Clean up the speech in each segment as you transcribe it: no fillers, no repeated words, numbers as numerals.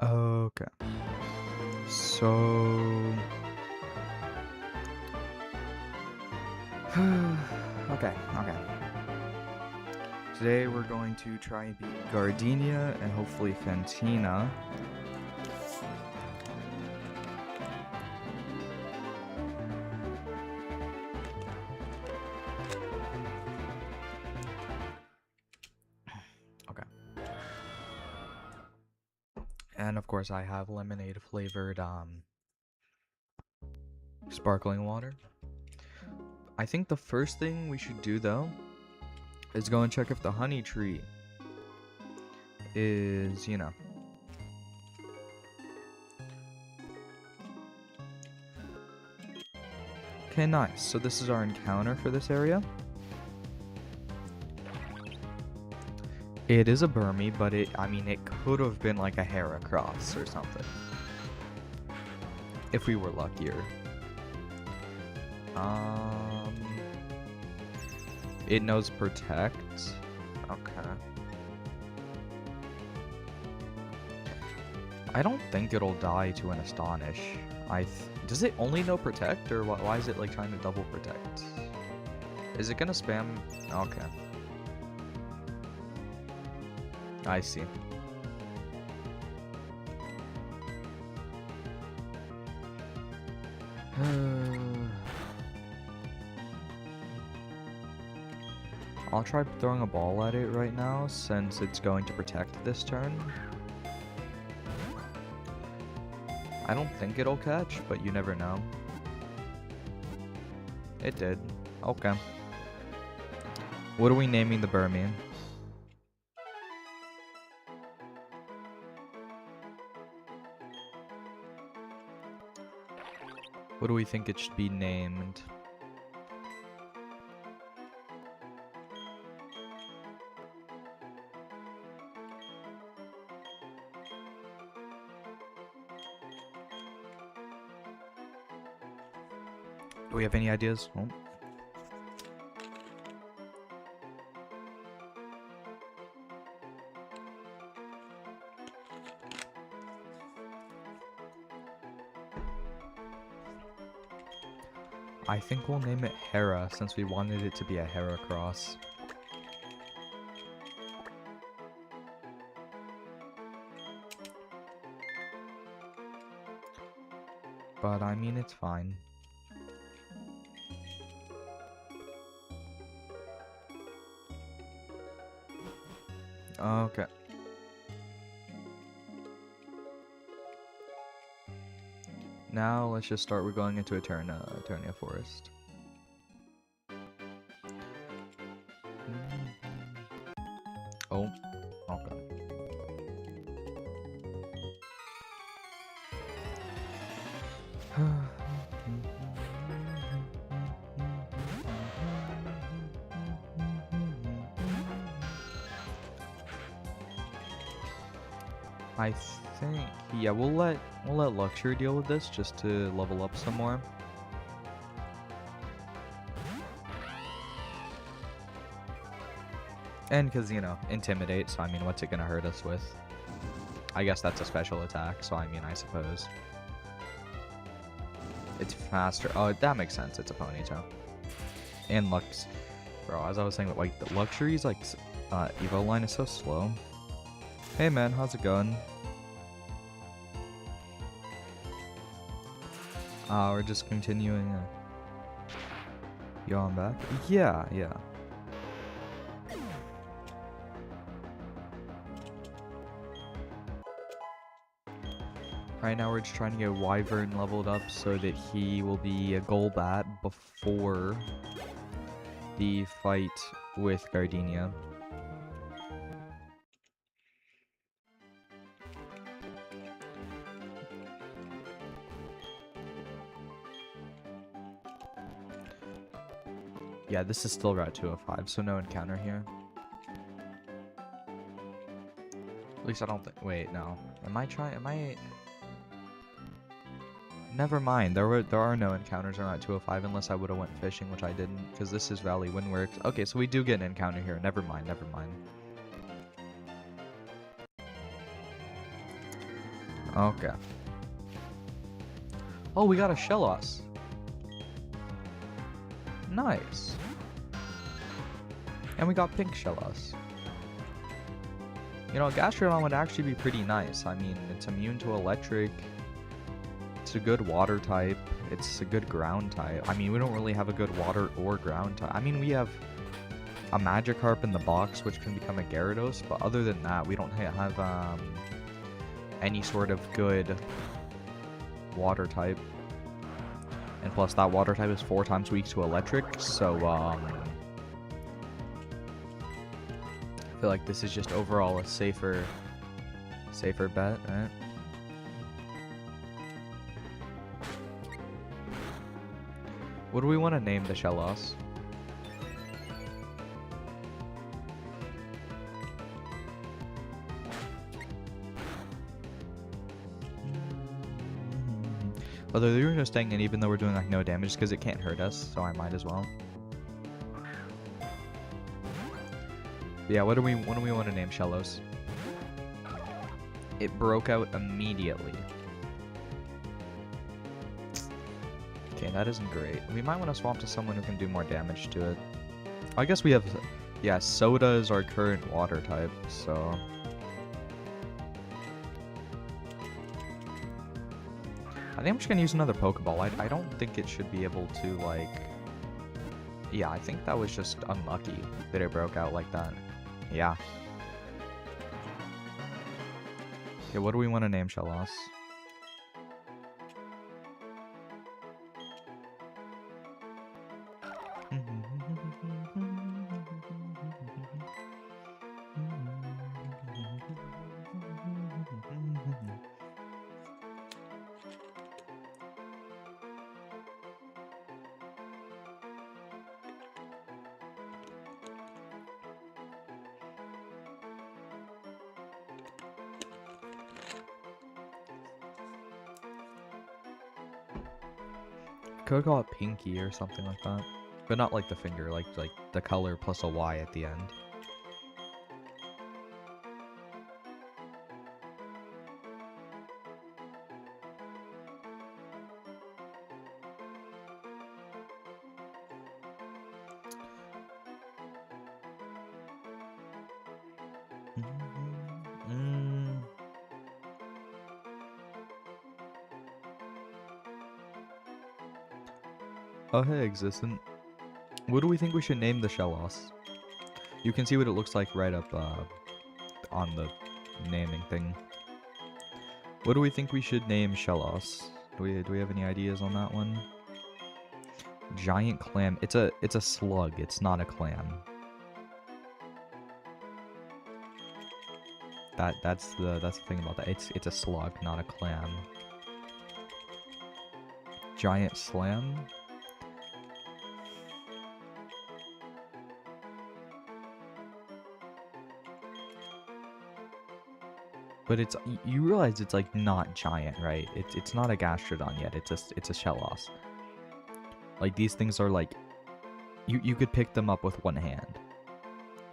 Okay. So... okay. Today we're going to try and beat Gardenia and hopefully Fantina. Okay. And of course I have lemonade flavored sparkling water. I think the first thing we should do though is go and check if the honey tree is, you know. Okay, nice. So this is our encounter for this area. It is a Burmy, but it could have been like a Heracross or something. If we were luckier. It knows Protect. Okay. I don't think it'll die to an Astonish. Does it only know Protect, or why is it like trying to double Protect? Is it gonna spam? Okay. I see. I'll try throwing a ball at it right now since it's going to protect this turn. I don't think it'll catch, but you never know. It did. Okay. What are we naming the Burmy? What do we think it should be named? Do we have any ideas? Oh. I think we'll name it Hera since we wanted it to be a Heracross. But I mean, it's fine. Okay. Now let's just start. We're going into Eternia Forest. Oh, okay. I think, yeah, we'll let Luxury deal with this just to level up some more. And because, you know, Intimidate, so I mean, what's it gonna hurt us with? I guess that's a special attack, so I mean, I suppose. It's faster. Oh, that makes sense. It's a Ponytail. And Lux. Bro, as I was saying, like, the Luxury's, like, Evo line is so slow. Hey, man, how's it going? We're just continuing. You on back? Yeah. Right now we're just trying to get Wyvern leveled up so that he will be a Golbat before the fight with Gardenia. Yeah, this is still Route 205, so no encounter here. At least I don't think. Wait, no. Am I? Never mind. There are no encounters on Route 205 unless I would have went fishing, which I didn't, because this is Valley Windworks. Okay, so we do get an encounter here. Never mind. Okay. Oh, we got a Shellos. Nice. And we got pink Shellos. You know, Gastrodon would actually be pretty nice. I mean, it's immune to electric. It's a good water type. It's a good ground type. I mean, we don't really have a good water or ground type. I mean, we have a Magikarp in the box, which can become a Gyarados, but other than that, we don't have any sort of good water type. And plus, that water type is 4 times weak to electric, so I feel like this is just overall a safer bet, right? What do we want to name the Shellos? Although they're just staying in even though we're doing like no damage because it can't hurt us, so I might as well. Yeah, what do we want to name Shellos? It broke out immediately. Okay, that isn't great. We might want to swap to someone who can do more damage to it. I guess we have, yeah, Soda is our current water type, so I think I'm just gonna use another Pokeball. I don't think it should be able to, like... Yeah, I think that was just unlucky that it broke out like that. Yeah. Okay, what do we want to name Shellos? Could call it Pinky or something like that, but not like the finger, like the color plus a Y at the end. Oh hey, Existent. What do we think we should name the Shellos? You can see what it looks like right up on the naming thing. What do we think we should name Shellos? Do we have any ideas on that one? Giant clam. It's a slug. It's not a clam. That's the thing about that. It's a slug, not a clam. Giant slam. But it's, you realize it's like not giant, right? It's not a Gastrodon yet. It's a Shellos. Like these things are like, you could pick them up with one hand.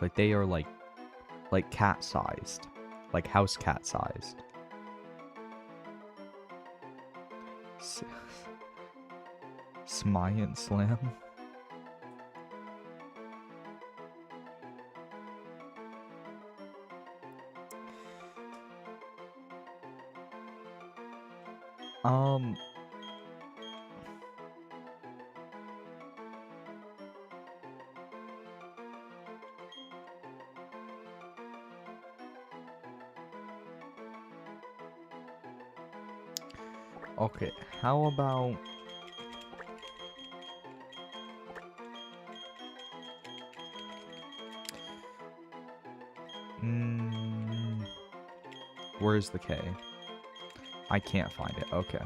Like they are like cat sized, like house cat sized. Smiant Slam. Okay, how about... Where's the K? I can't find it. Okay.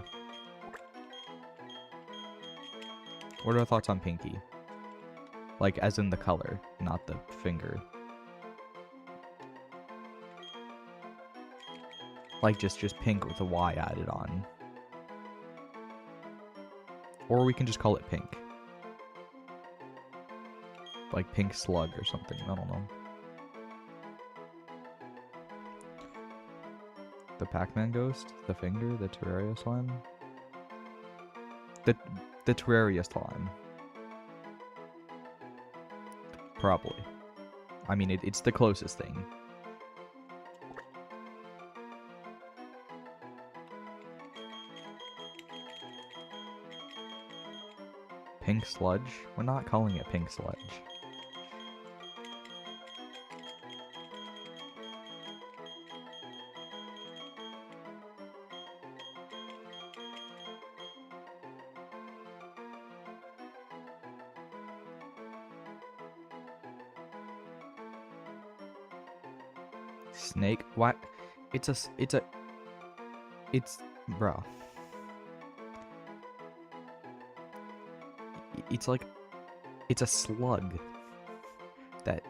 What are our thoughts on Pinky? Like, as in the color, not the finger. Like, just pink with a Y added on. Or we can just call it pink. Like pink slug or something. I don't know. The Pac-Man ghost? The finger? The Terraria slime? The Terraria slime. Probably. I mean, it's the closest thing. Pink sludge? We're not calling it pink sludge. Snake? What? It's bro. It's like, it's a slug. That,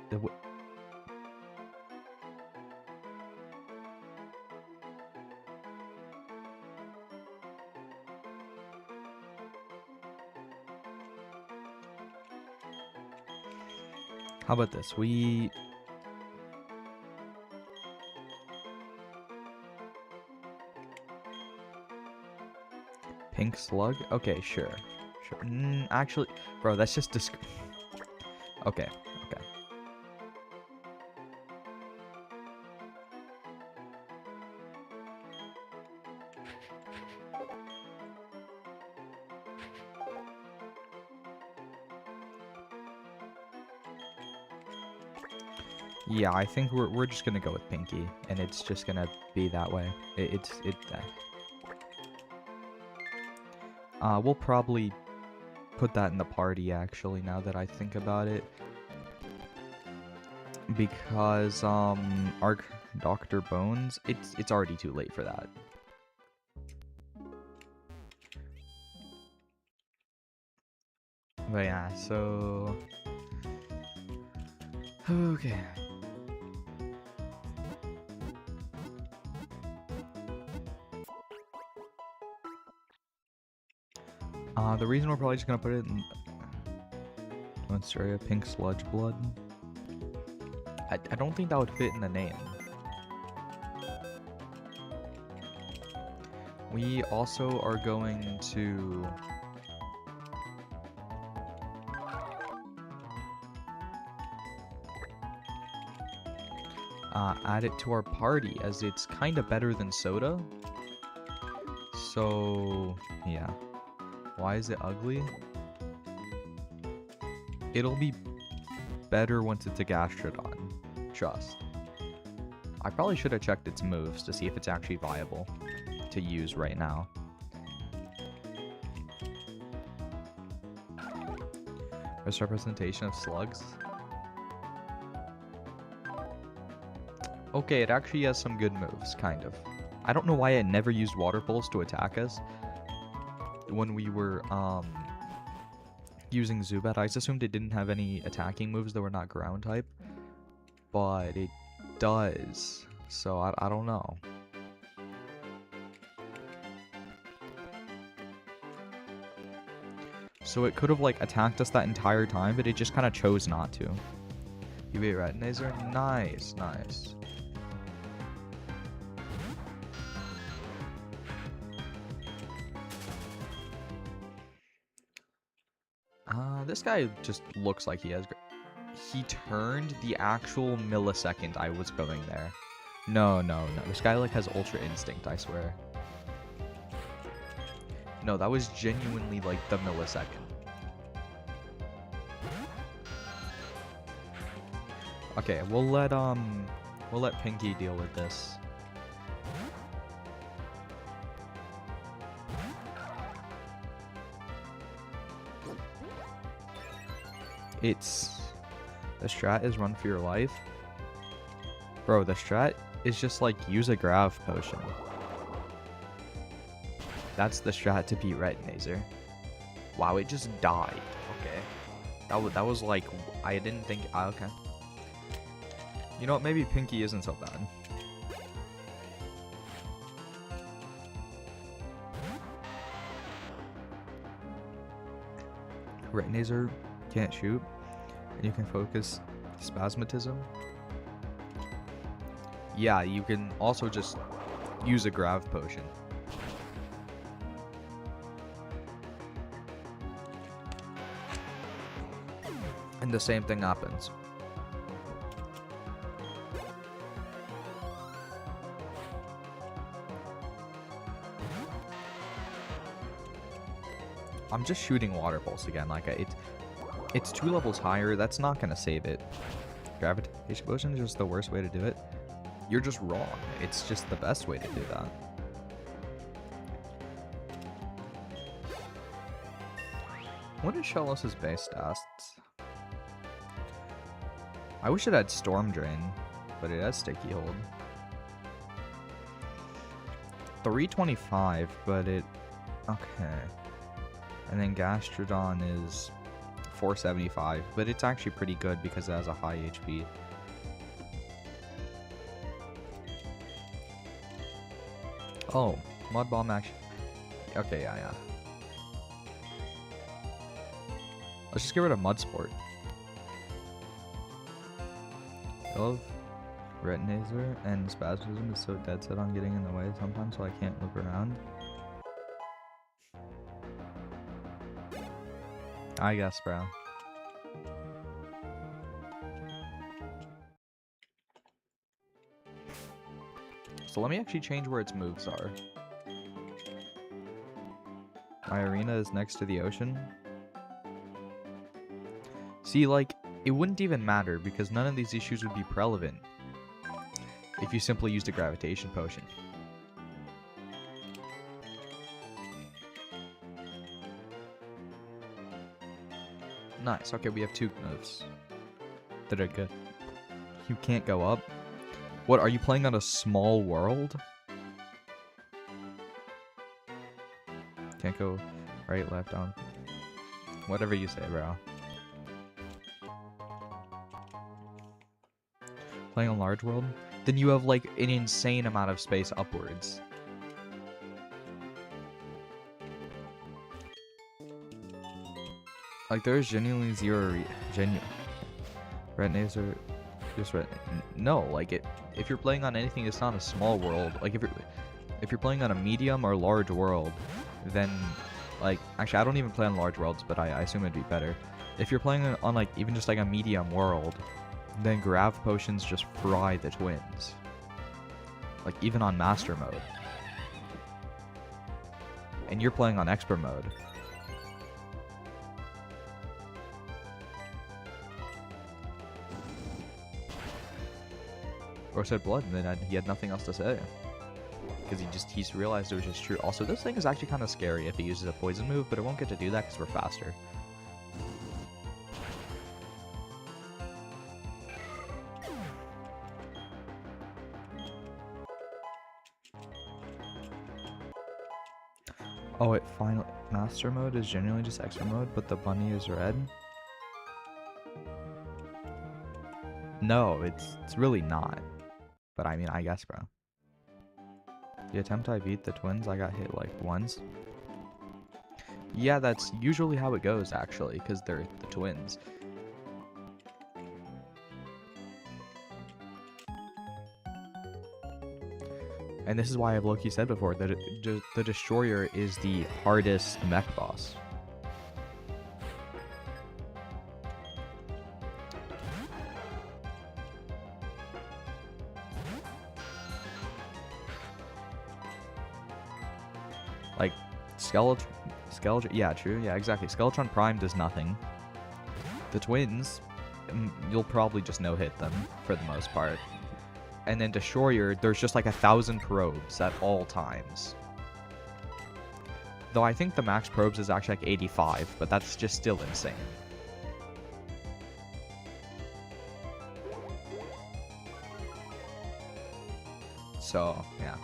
how about this? Pink slug? Okay, sure. Actually, bro, that's just okay, okay. Yeah, I think we're just gonna go with Pinky, and it's just gonna be that way. We'll probably put that in the party, actually, now that I think about it. Because, our Dr. Bones, it's already too late for that. But yeah, so... okay. The reason we're probably just gonna put it in Monsteria Pink Sludge Blood. I don't think that would fit in the name. We also are going to add it to our party, as it's kind of better than soda. So yeah. Why is it ugly? It'll be better once it's a Gastrodon. Trust. I probably should have checked its moves to see if it's actually viable to use right now. This representation of slugs. Okay, it actually has some good moves, kind of. I don't know why it never used Water Pulse to attack us when we were using Zubat. I just assumed it didn't have any attacking moves that were not ground type, but it does, so I don't know. So it could have like attacked us that entire time, but it just kind of chose not to. You beat Retinazer? Nice, nice. This guy just looks like he has... He turned the actual millisecond I was going there. No. This guy like has Ultra Instinct, I swear. No, that was genuinely like the millisecond. Okay, we'll let Pinky deal with this. The strat is run for your life. Bro, the strat is just like use a Grav potion. That's the strat to beat Retinazer. Wow, it just died. Okay. That was like, I didn't think, okay. You know what, maybe Pinky isn't so bad. Retinazer can't shoot, and you can focus Spasmatism. Yeah, you can also just use a grav potion. And the same thing happens. I'm just shooting water pulse again. Like it's 2 levels higher. That's not gonna save it. Gravitation potion is just the worst way to do it. You're just wrong. It's just the best way to do that. What is Shellos' base stats? I wish it had Storm Drain, but it has Sticky Hold. 325, but it... Okay. And then Gastrodon is 475, but it's actually pretty good because it has a high HP. Oh, Mud Bomb actually... Okay, yeah. Let's just get rid of Mud Sport. I love Retinazer, and Spasm is so dead set on getting in the way sometimes, so I can't look around. I guess, bro. So let me actually change where its moves are. My arena is next to the ocean. See, like, it wouldn't even matter because none of these issues would be relevant if you simply used a gravitation potion. Nice. Okay, we have 2 moves that are good. You can't go up. What, are you playing on a small world? Can't go right, left, down. Whatever you say, bro. Playing on large world? Then you have like an insane amount of space upwards. Like there's genuinely zero Retinazer just no, like if you're playing on anything that's not a small world, like if you're playing on a medium or large world, then like actually I don't even play on large worlds, but I assume it'd be better. If you're playing on like even just like a medium world, then grav potions just fry the twins. Like even on master mode. And you're playing on expert mode. Or said blood, and then he had nothing else to say. Because he's realized it was just true. Also, this thing is actually kind of scary if he uses a poison move, but it won't get to do that because we're faster. Oh, it finally... Master mode is genuinely just extra mode, but the bunny is red? No, it's really not. But I mean, I guess, bro. The attempt I beat the twins, I got hit like once. Yeah, that's usually how it goes, actually, because they're the twins. And this is why I've low-key said before that the Destroyer is the hardest mech boss. Like, Skeletron, yeah, true, yeah, exactly. Skeletron Prime does nothing. The twins, you'll probably just no-hit them, for the most part. And then Destroyer, there's just like 1,000 probes at all times. Though I think the max probes is actually like 85, but that's just still insane. So, yeah.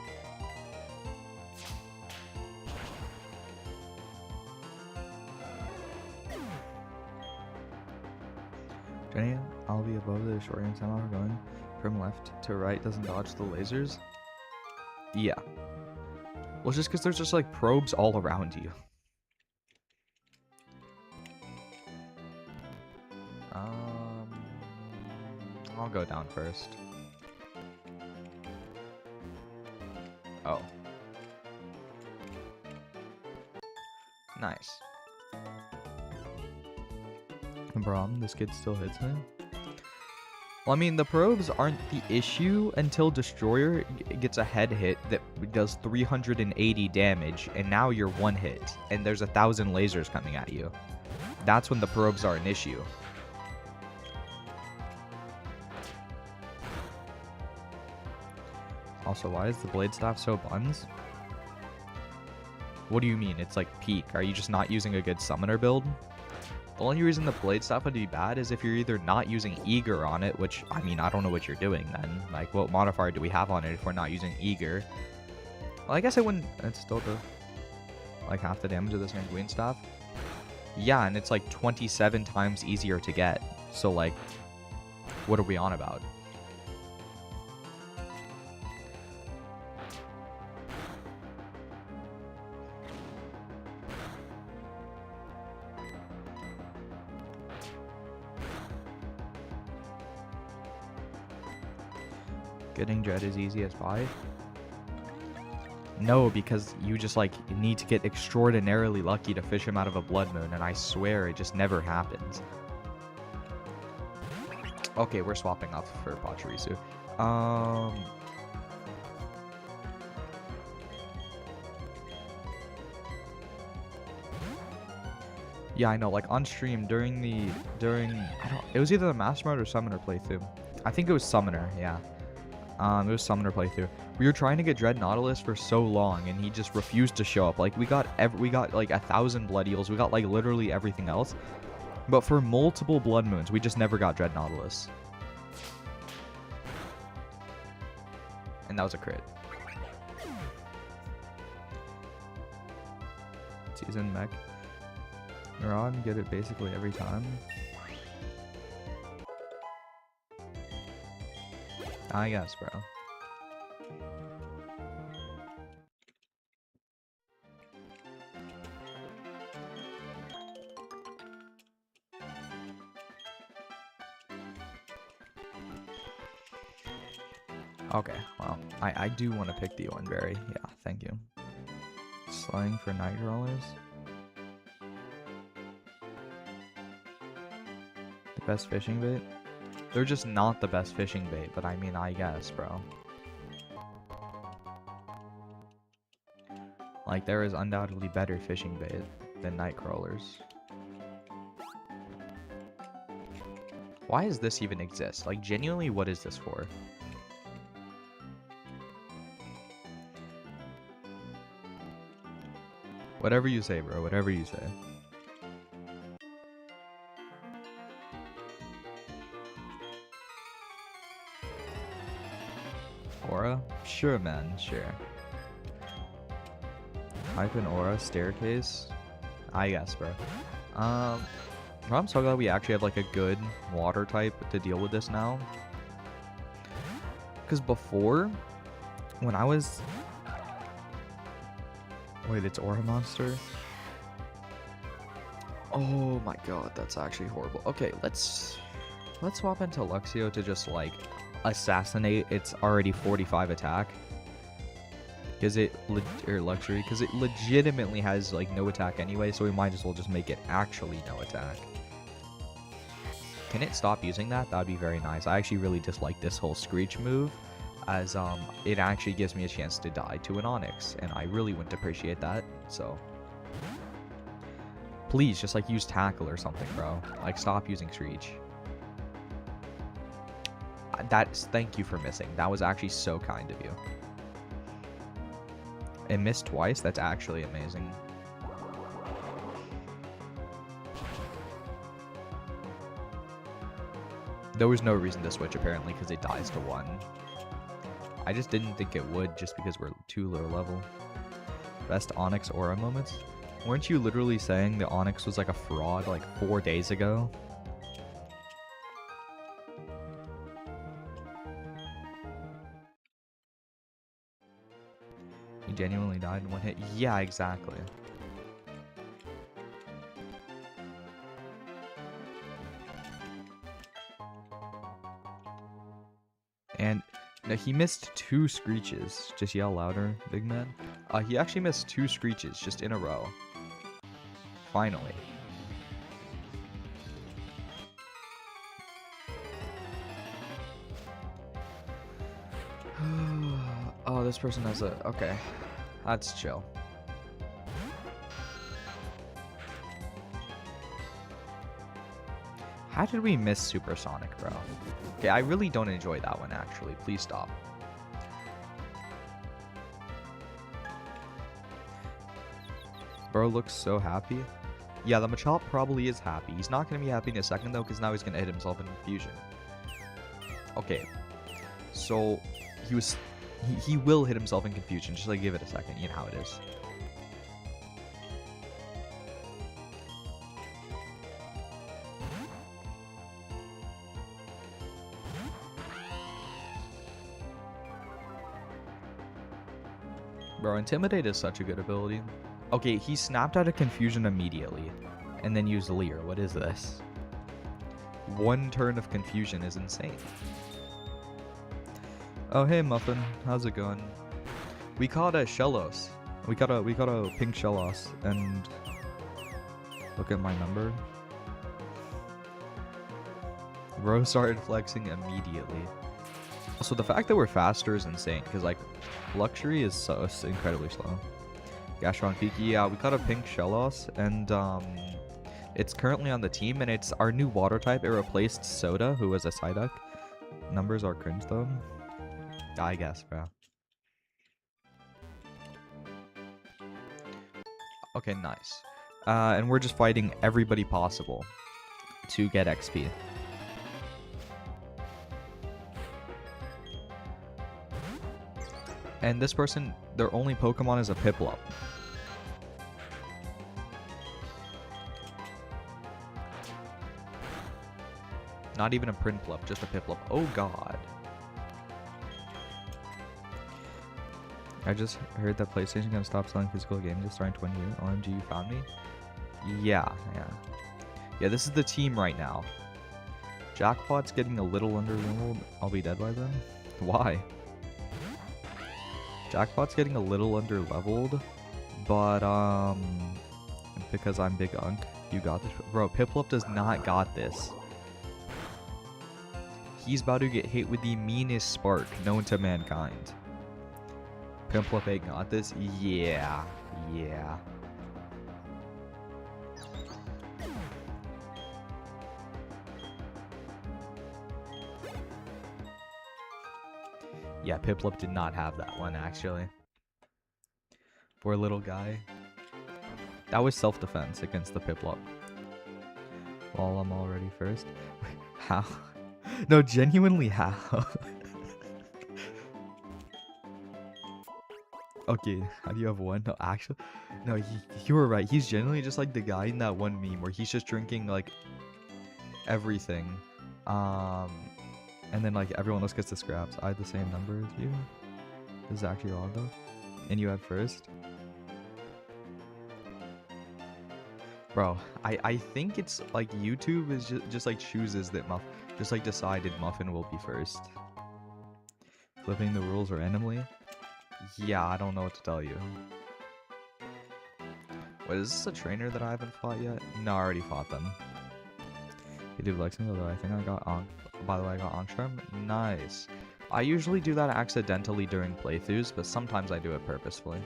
Jenny, I'll be above the Destroyer somehow going from left to right doesn't dodge the lasers? Yeah. Well, it's just because there's just like probes all around you. I'll go down first. Oh. Nice. Brom, this kid still hits me. Well, I mean, the probes aren't the issue until Destroyer gets a head hit that does 380 damage, and now you're one hit, and there's 1,000 lasers coming at you. That's when the probes are an issue. Also, why is the blade staff so buns? What do you mean? It's like peak. Are you just not using a good summoner build? The only reason the blade staff would be bad is if you're either not using Eager on it, which, I mean, I don't know what you're doing then. Like, what modifier do we have on it if we're not using Eager? Well, I guess it wouldn't... It's still the... Like, half the damage of the Sanguine staff. Yeah, and it's like 27 times easier to get. So, like, what are we on about? Getting Dread as easy as 5? No, because you just, like, need to get extraordinarily lucky to fish him out of a Blood Moon, and I swear it just never happens. Okay, we're swapping off for Pachirisu. Yeah, I know, like, on stream, it was either the Master Mode or Summoner playthrough. I think it was Summoner, yeah. It was Summoner playthrough. We were trying to get Dread Nautilus for so long, and he just refused to show up. Like, we got like 1,000 Blood Eels. We got, like, literally everything else. But for multiple Blood Moons, we just never got Dread Nautilus. And that was a crit. Season mech. Neuron, get it basically every time. I guess, bro. Okay, well, I do want to pick the Oranberry. Yeah, thank you. Slaying for Nightcrawlers. The best fishing bait? They're just not the best fishing bait, but I mean, I guess, bro. Like, there is undoubtedly better fishing bait than Nightcrawlers. Why does this even exist? Like, genuinely, what is this for? Whatever you say, bro. Whatever you say. Aura? Sure, man. Sure. Hype and Aura staircase? I guess, bro. I'm so glad we actually have like a good water type to deal with this now. Because before, when I was... Wait, it's Aura Monster? Oh my god, that's actually horrible. Okay, let's swap into Luxio to just like assassinate its already 45 attack. Because luxury, because it legitimately has like no attack anyway, so we might as well just make it actually no attack. Can it stop using that? That would be very nice. I actually really dislike this whole Screech move, as it actually gives me a chance to die to an Onyx, and I really wouldn't appreciate that. So please just like use Tackle or something, bro. Like, stop using Screech. Thank you for missing. That was actually so kind of you. It missed twice? That's actually amazing. There was no reason to switch, apparently, because it dies to 1. I just didn't think it would, just because we're too low level. Best Onyx Aura moments? Weren't you literally saying the Onyx was like a fraud like 4 days ago? He genuinely died in 1 hit? Yeah, exactly. And No, he missed 2 screeches. Just yell louder, big man. He actually missed 2 screeches just in a row. Finally. Oh, this person has a... Okay. That's chill. How did we miss Supersonic, bro? Okay, I really don't enjoy that one, actually. Please stop. Bro looks so happy. Yeah, the Machop probably is happy. He's not going to be happy in a second, though, because now he's going to hit himself in Confusion. Okay. So, he will hit himself in Confusion. Just, like, give it a second. You know how it is. Bro, Intimidate is such a good ability. Okay, he snapped out of Confusion immediately. And then used Leer. What is this? 1 turn of Confusion is insane. Oh, hey, Muffin. How's it going? We caught a Shellos. We caught a pink Shellos. And look at my number. Bro started flexing immediately. So the fact that we're faster is insane, because like Luxury is so incredibly slow. Gastron Fiki, yeah, we caught a pink Shellos, and it's currently on the team, and it's our new water type. It replaced Soda, who was a Psyduck. Numbers are cringe though. I guess, bro. Okay, nice. And we're just fighting everybody possible to get XP. And this person, their only Pokemon is a Piplup. Not even a Prinplup, just a Piplup. Oh god. I just heard that PlayStation gonna stop selling physical games just starting 20 years. OMG, you found me? Yeah. Yeah, this is the team right now. Jackpot's getting a little underleveled. I'll be dead by then. Why? Jackpot's getting a little underleveled, but because I'm Big Unk. You got this, bro. Piplup does not got this. He's about to get hit with the meanest spark known to mankind. Piplup ain't got this. Yeah. Yeah, Piplup did not have that one, actually. Poor little guy. That was self-defense against the Piplup. Well, I'm already first. How? No, genuinely how? Okay, how do you have one? No, actually, no, you were right. He's genuinely just like the guy in that one meme where he's just drinking, like, everything. And then, like, everyone else gets the scraps. I had the same number as you. This is actually wrong, though. And you had first. Bro, I think it's, like, YouTube is just like, chooses that just, like, decided Muffin will be first. Flipping the rules randomly. Yeah, I don't know what to tell you. Wait, is this a trainer that I haven't fought yet? No, I already fought them. You do Lexington, although I think I got on. By the way, I got Angstrom. Nice. I usually do that accidentally during playthroughs, but sometimes I do it purposefully.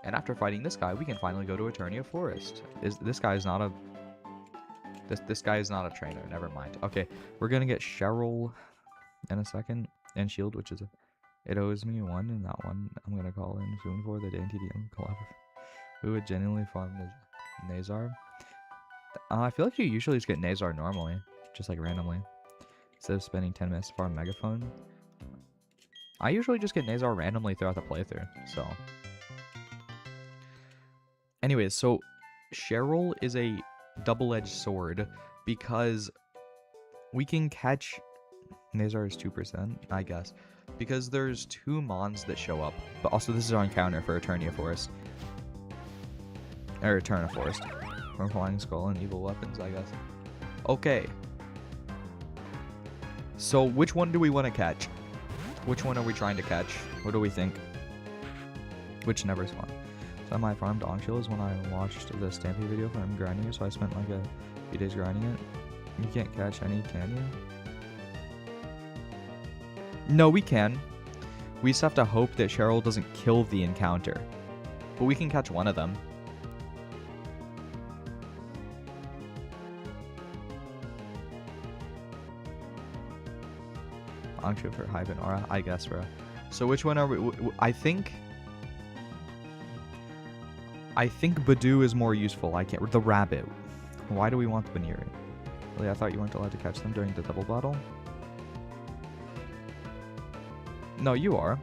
And after fighting this guy, we can finally go to Eternia Forest. This guy is not a... This guy is not a trainer. Never mind. Okay, we're gonna get Cheryl in a second. And Shield, which is a... It owes me one, and that one I'm gonna call in soon for the DNTDM collab. Who would genuinely farm the Nazar? I feel like you usually just get Nazar normally. Just like randomly. Instead of spending 10 minutes to farm Megaphone. I usually just get Nazar randomly throughout the playthrough, so. Anyways, so Cheryl is a double-edged sword because we can catch... Nazar is 2%, I guess. Because there's 2 Mons that show up. But also this is our encounter for Eternia Forest. Or Eterna Forest. From Flying Skull and Evil Weapons, I guess. Okay. So which one do we want to catch? Which one are we trying to catch? What do we think? Which never spawned. So my farm dog shield is when I watched the Stampy video from him grinding it, so I spent like a few days grinding it. You can't catch any, can you? No, we can. We just have to hope that Cheryl doesn't kill the encounter. But we can catch one of them. Function for Hype and Aura, I guess, bro. So which one are we? I think Badoo is more useful. I can't. The rabbit. Why do we want the Baniri? Really, I thought you weren't allowed to catch them during the double battle. No, you are.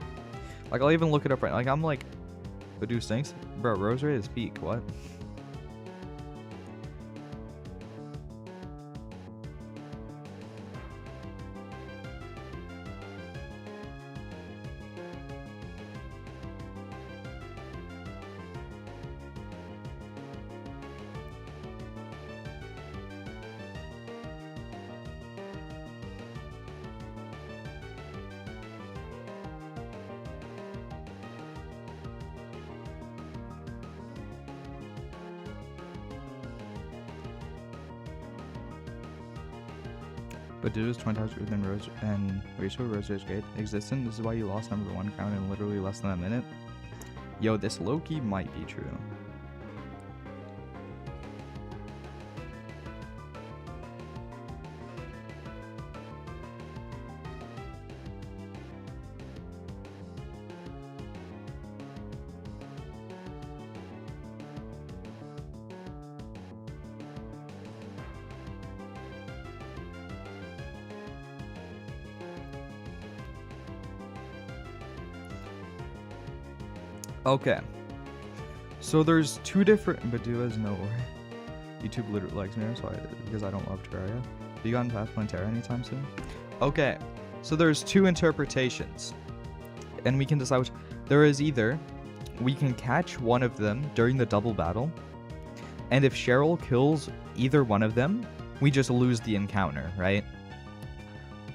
Like, I'll even look it up right. Like, I'm like, Badoo stinks, bro. Rose rate is peak. What? Badoo is 20 times within Rose and ratio Rose is great. Existent, this is why you lost number 1 count in literally less than a minute. Yo, this low-key might be true. Okay, so there's two different. Badoo has no YouTube literally likes me, so because I don't love Terraria. Have you gotten past Plantera anytime soon? Okay, so there's two interpretations, and we can decide which. There is either we can catch one of them during the double battle, and if Cheryl kills either one of them, we just lose the encounter, right?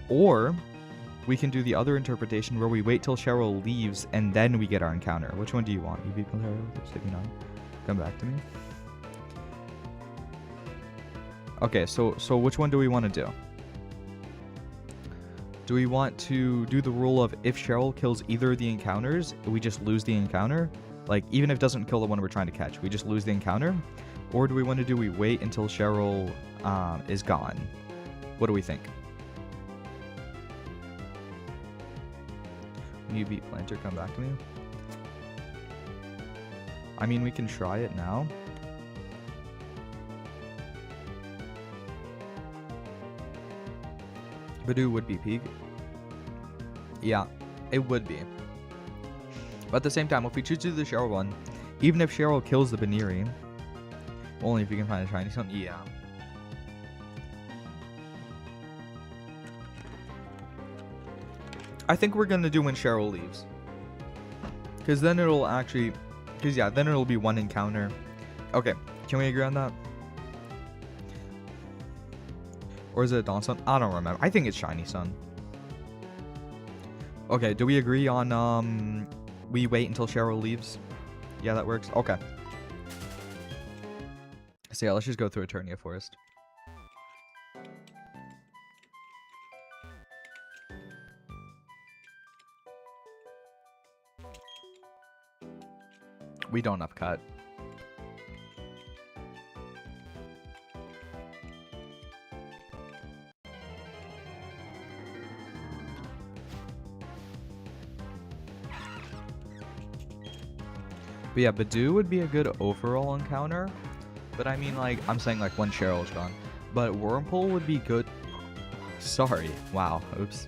Or we can do the other interpretation where we wait till Cheryl leaves and then we get our encounter. Which one do you want? You beat Plantera with 69? Come back to me. Okay, so which one do we want to do? Do we want to do the rule of if Cheryl kills either of the encounters, we just lose the encounter? Like, even if it doesn't kill the one we're trying to catch, we just lose the encounter? Or do we want to do we wait until Cheryl is gone? What do we think? When you beat Planter, come back to me. I mean, we can try it now. Badoo would be peak. Yeah, it would be. But at the same time, if we choose to do the Cheryl one, even if Cheryl kills the Baniri, only if you can find a shiny stone, yeah. I think we're gonna do when Cheryl leaves. Because then it'll actually... Because yeah, then it'll be one encounter. Okay, can we agree on that? Or is it a Dawn Sun? I don't remember. I think it's Shiny Sun. Okay, do we agree on we wait until Cheryl leaves? Yeah, that works. Okay. So yeah, let's just go through Eternia Forest. We don't have cut. But yeah, Badoo would be a good overall encounter. But I mean, like, I'm saying like when Cheryl's gone. But Wurmple would be good. Sorry. Wow. Oops.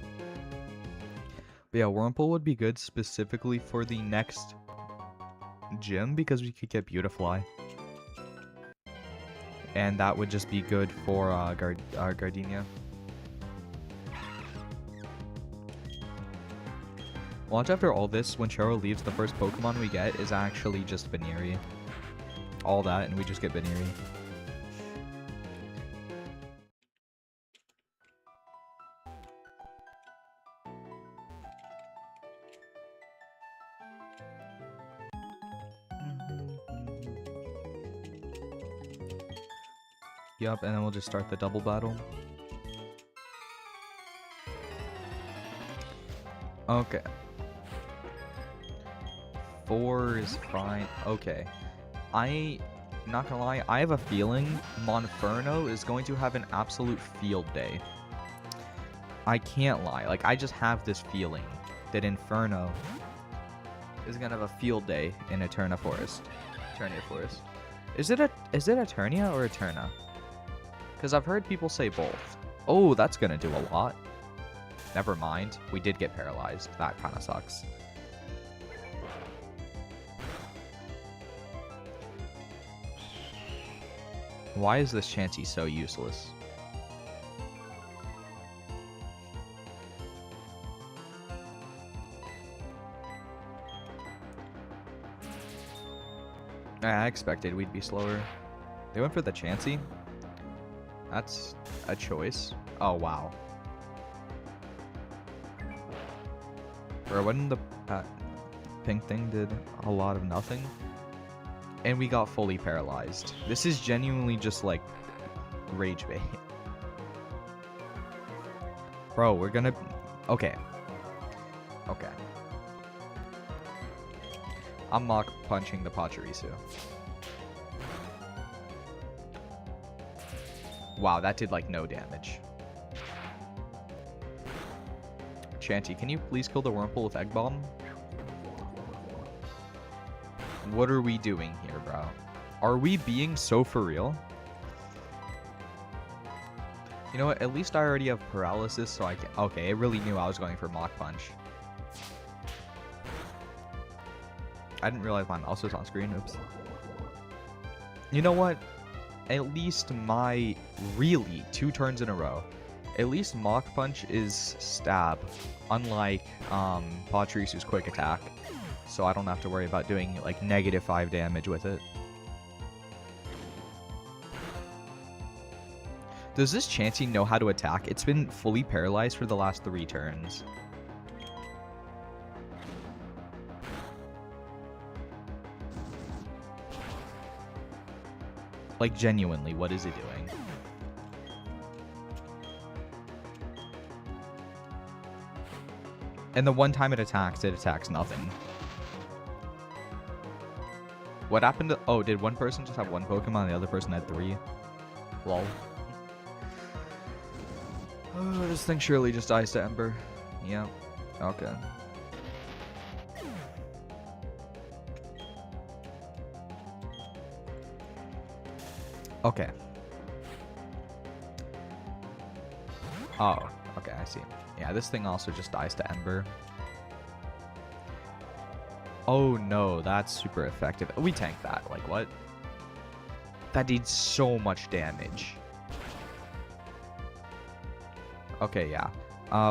But yeah, Wurmple would be good specifically for the next gym because we could get Beautifly. And that would just be good for Gardenia. Watch after all this, when Cheryl leaves, the first Pokemon we get is actually just Baniri. All that, and we just get Baniri. Yup, and then we'll just start the double battle. Okay. 4 is fine. Okay. Not gonna lie, I have a feeling Monferno is going to have an absolute field day. I can't lie. Like, I just have this feeling that Inferno is gonna have a field day in Eternia Forest. Is it Eternia or Eterna? Because I've heard people say both. Oh, that's gonna do a lot. Never mind. We did get paralyzed. That kind of sucks. Why is this Chansey so useless? I expected we'd be slower. They went for the Chansey? That's a choice. Oh, wow. Bro, when the pink thing did a lot of nothing, and we got fully paralyzed. This is genuinely just like rage bait. Bro, we're gonna... Okay. Okay. I'm Mach punching the Pachirisu. Wow, that did like no damage. Chansey, can you please kill the Wurmple with Egg Bomb? What are we doing here, bro? Are we being so for real? You know what? At least I already have paralysis, so I can... Okay, it really knew I was going for Mach Punch. I didn't realize my mouse was on screen. Oops. You know what? At least my... Really, 2 turns in a row. At least Mach Punch is stab, unlike Pachirisu's quick attack. So I don't have to worry about doing like -5 damage with it. Does this Chansey know how to attack? It's been fully paralyzed for the last 3 turns. Like, genuinely, what is it doing? And the one time it attacks nothing. What happened to... Oh, did one person just have 1 Pokemon and the other person had 3? Lol. Oh, this thing surely just dies to Ember. Yeah. Okay. Okay. Oh, okay, I see. Yeah, this thing also just dies to Ember. Oh no, that's super effective. We tanked that. Like, what? That did so much damage. Okay, yeah.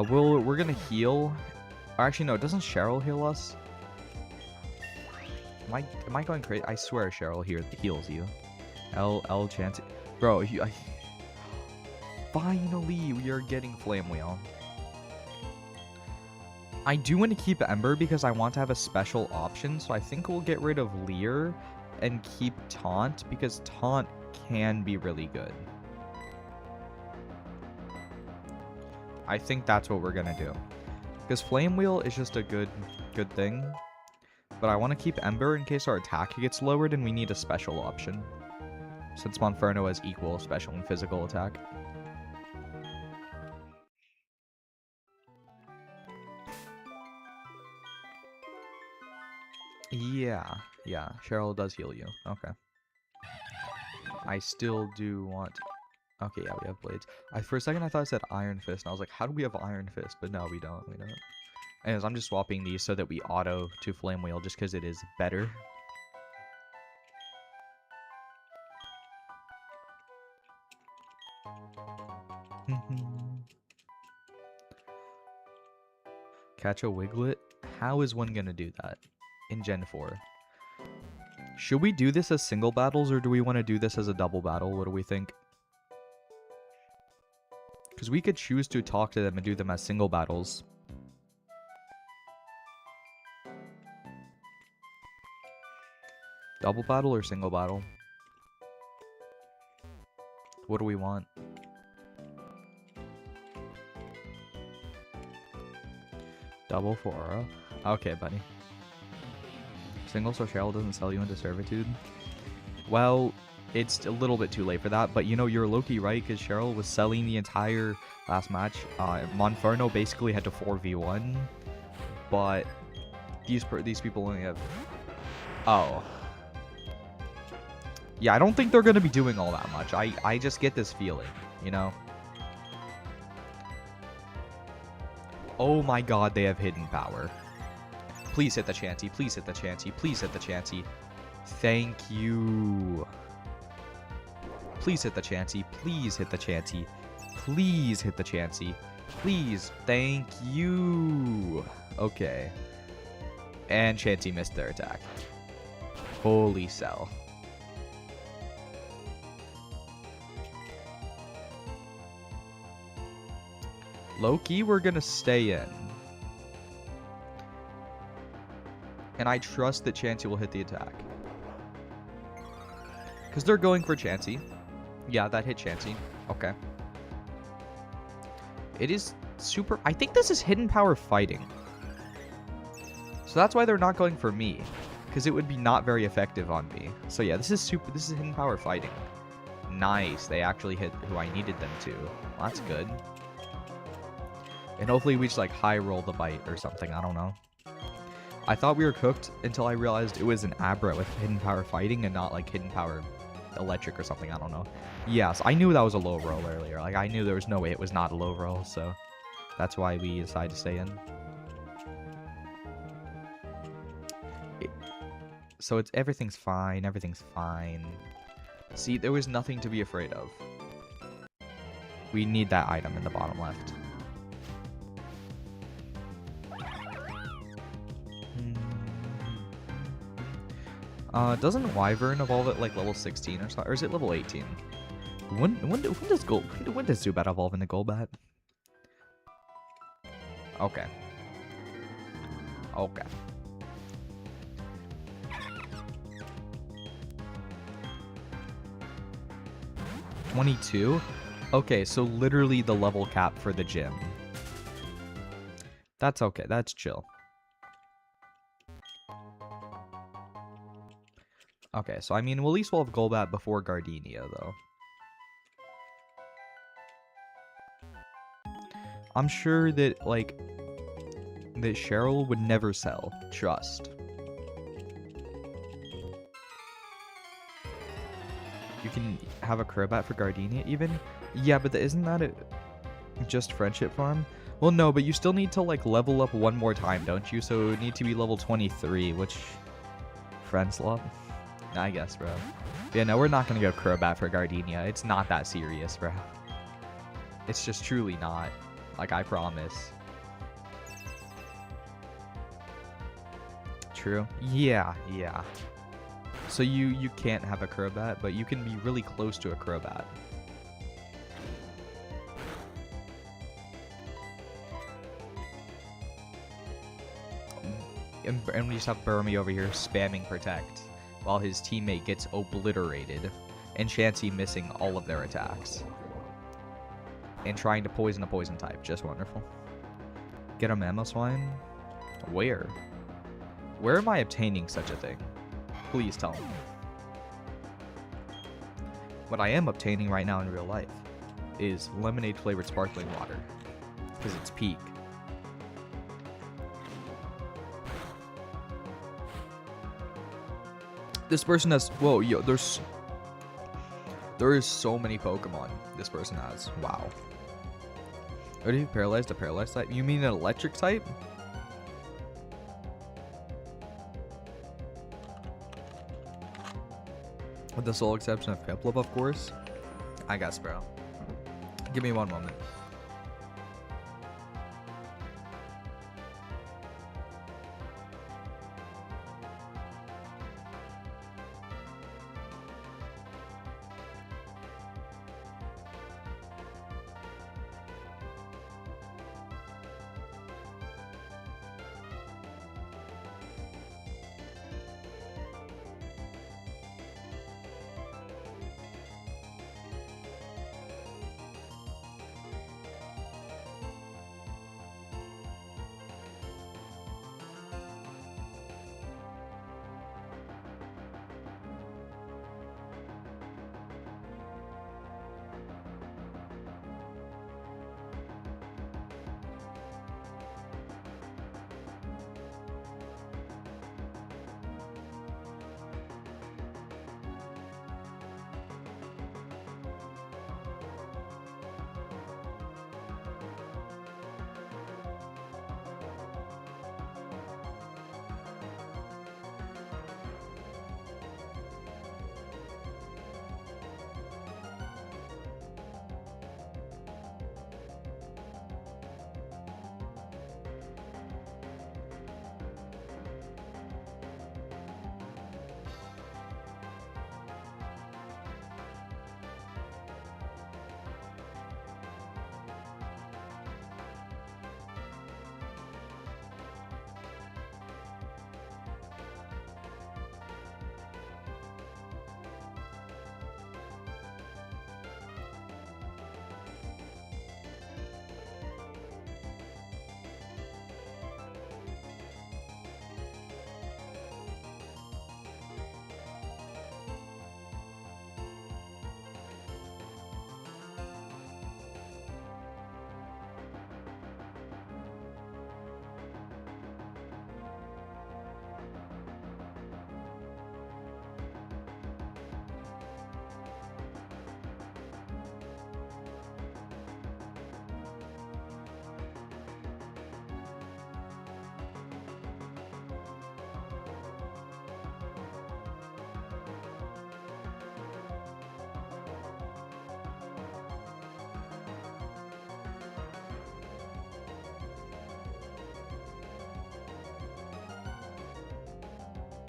We're gonna heal. Or actually, no, doesn't Cheryl heal us? Am I going crazy? I swear Cheryl here heals you. L Chansey. Bro, finally we are getting Flame Wheel. I do want to keep Ember because I want to have a special option, so I think we'll get rid of Leer and keep Taunt because Taunt can be really good. I think that's what we're gonna do. Because Flame Wheel is just a good thing. But I want to keep Ember in case our attack gets lowered and we need a special option. Since Monferno has equal special and physical attack. Yeah, Cheryl does heal you. Okay. I still do want... Okay, yeah, we have blades. For a second I thought it said Iron Fist, and I was like, how do we have Iron Fist? But no, we don't. Anyways, I'm just swapping these so that we auto to Flame Wheel just because it is better. Catch a Wiglet? How is one gonna do that in Gen 4? Should we do this as single battles, or do we want to do this as a double battle? What do we think? Because we could choose to talk to them and do them as single battles. Double battle or single battle? What do we want? Double for aura? Okay, buddy. Single so Cheryl doesn't sell you into servitude? Well, it's a little bit too late for that, but you know, you're low-key right, because Cheryl was selling the entire last match. Monferno basically had to 4v1, but these people only have... Oh. Yeah, I don't think they're going to be doing all that much. I just get this feeling, you know? Oh my god, they have hidden power. Please hit the Chanty. Please hit the Chanty. Please hit the Chanty. Thank you. Please hit the Chanty. Please hit the Chanty. Please hit the Chanty. Please. Thank you. Okay. And Chanty missed their attack. Holy cell. Low-key, we're gonna stay in. And I trust that Chansey will hit the attack. Because they're going for Chansey. Yeah, that hit Chansey. Okay. It is super... I think this is hidden power fighting. So that's why they're not going for me. Because it would be not very effective on me. So yeah, this is super... This is hidden power fighting. Nice. They actually hit who I needed them to. Well, that's good. And hopefully we just like high roll the bite or something. I don't know. I thought we were cooked until I realized it was an Abra with hidden power fighting and not like hidden power electric or something. I don't know. Yes, I knew that was a low roll earlier. Like I knew there was no way it was not a low roll. So that's why we decided to stay in. So it's everything's fine. Everything's fine. See, there was nothing to be afraid of. We need that item in the bottom left. Doesn't Wyvern evolve at like level 16 or so, or is it level 18? When does Zubat evolve into Golbat? Okay. Okay. $22? Okay, so literally the level cap for the gym. That's okay, that's chill. Okay, so I mean, well, at least we'll have Golbat before Gardenia, though. I'm sure that, like, that Cheryl would never sell. Trust. You can have a Crobat for Gardenia, even? Yeah, but isn't that just Friendship Farm? Well, no, but you still need to, like, level up one more time, don't you? So you need to be level 23, which... Friendslot? I guess, bro. Yeah, no, we're not gonna go Crobat for Gardenia. It's not that serious, bro. It's just truly not. Like, I promise. True. Yeah, yeah. So you can't have a Crobat, but you can be really close to a Crobat. And we just have Burmy over here spamming Protect, while his teammate gets obliterated, and Chansey missing all of their attacks. And trying to poison a poison type. Just wonderful. Get a Mamoswine? Where? Where am I obtaining such a thing? Please tell me. What I am obtaining right now in real life is lemonade flavored sparkling water. Because it's peak. This person has... Whoa, yo, there is so many Pokemon this person has. Wow. Are you paralyzed? A paralyzed type? You mean an electric type? With the sole exception of Piplup, of course. I guess, bro. Give me one moment.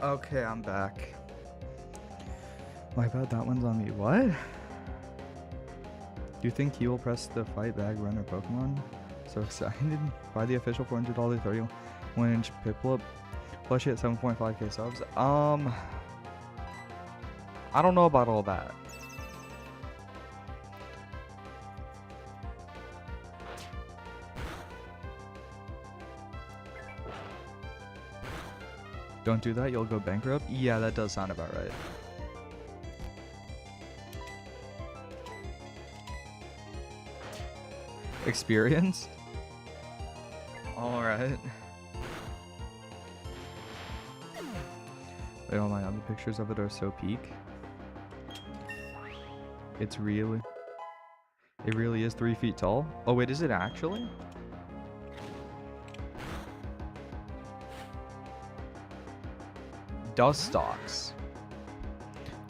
Okay, I'm back. My bad, that one's on me. What? Do you think he will press the fight bag runner Pokemon? So excited. Buy the official $400 31-inch Piplup. Plushie at 7.5k subs. I don't know about all that. Don't do that, you'll go bankrupt? Yeah, that does sound about right. Experience? Alright. Wait, oh my god, the pictures of it are so peak. It really is 3 feet tall. Oh wait, is it actually? Dustox.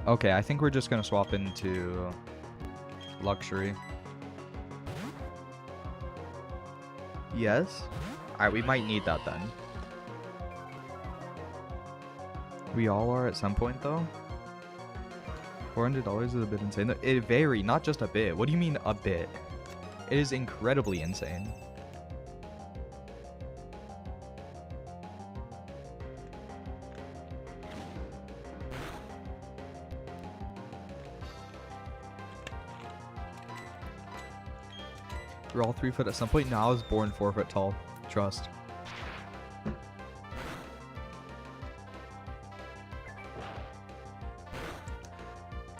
Okay, I think we're just gonna swap into luxury. Yes? Alright, we might need that then. We all are at some point though. $400 is a bit insane. It vary, not just a bit. What do you mean a bit? It is incredibly insane. We're all 3 foot at some point. No, I was born 4 foot tall. Trust.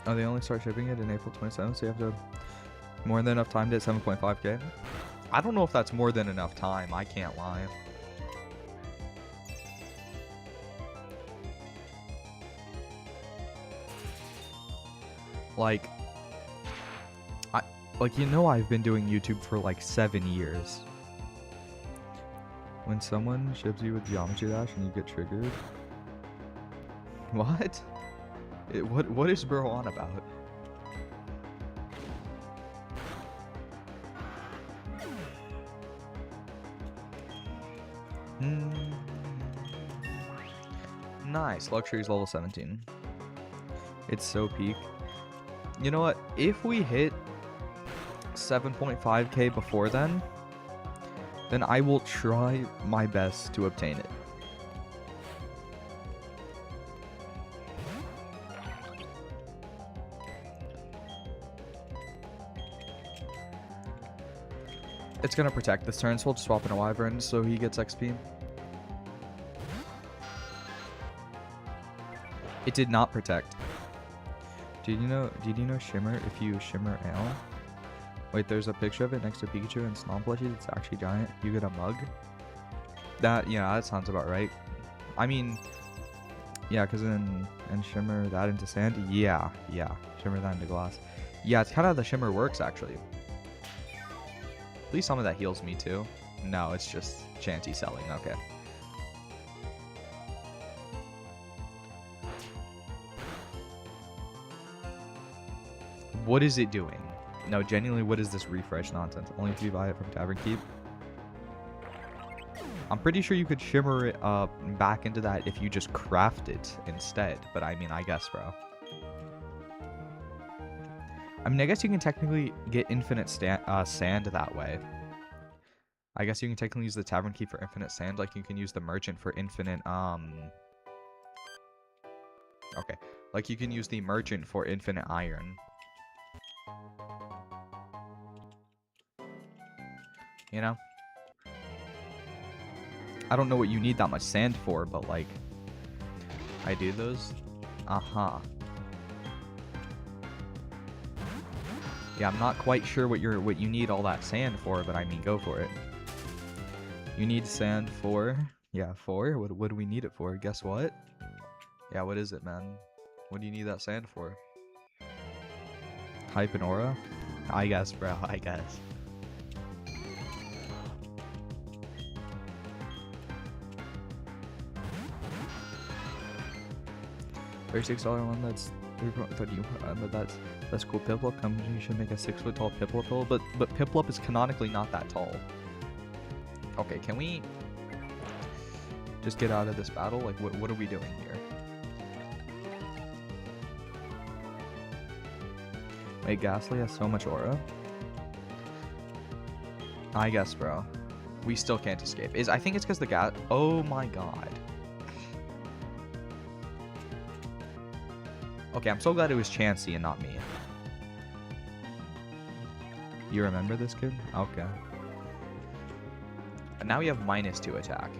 Oh, they only start shipping it in April 27th, so you have to more than enough time to hit 7.5k. I don't know if that's more than enough time. I can't lie. Like, you know, I've been doing YouTube for like 7 years. When someone ships you with Geometry Dash and you get triggered. What? What is bro on about? Nice. Luxury's level 17. It's so peak. You know what? If we hit 7.5k before then I will try my best to obtain it. It's gonna protect this turn, so we'll just swap in a Wyvern so he gets XP. It did not protect. Did you know Shimmer, if you Shimmer L? Wait, there's a picture of it next to Pikachu and Snom plushies. It's actually giant. You get a mug. Yeah, that sounds about right. I mean, yeah, because and Shimmer that into sand. Yeah. Shimmer that into glass. Yeah, it's kind of how the Shimmer works, actually. Please tell me that heals me, too. No, it's just Chanty selling. Okay. What is it doing? No, genuinely, what is this refresh nonsense? Only if you buy it from Tavern Keep. I'm pretty sure you could Shimmer it back into that if you just craft it instead. But I mean, I guess, bro. I mean, I guess you can technically get infinite sand that way. I guess you can technically use the Tavern Keep for infinite sand, like you can use the Merchant for infinite, okay. Like you can use the Merchant for infinite iron. You know? I don't know what you need that much sand for, but like, I do those. Uh-huh. Yeah, I'm not quite sure what you need all that sand for, but I mean, go for it. You need sand for, yeah, for, what do we need it for? Guess what? Yeah, what is it, man? What do you need that sand for? Hype and aura? I guess, bro, I guess. $36 one, that's 30, but that's cool. Piplup company should make a 6 foot tall Piplup hill, but Piplup is canonically not that tall. Okay, can we just get out of this battle? Like, what are we doing here? Wait, Ghastly has so much aura? I guess, bro. We still can't escape. I think it's because the gas... Oh my god. Okay, I'm so glad it was Chansey and not me. You remember this kid? Okay. And now we have -2 attack.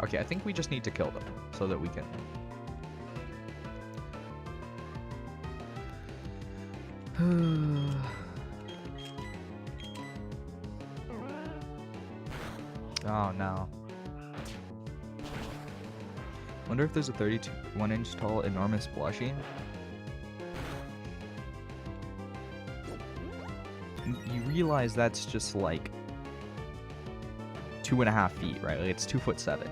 Okay, I think we just need to kill them so that we can... Oh no. Wonder if there's a 31-inch tall enormous plushie. You realize that's just like 2.5 feet, right? Like it's 2'7".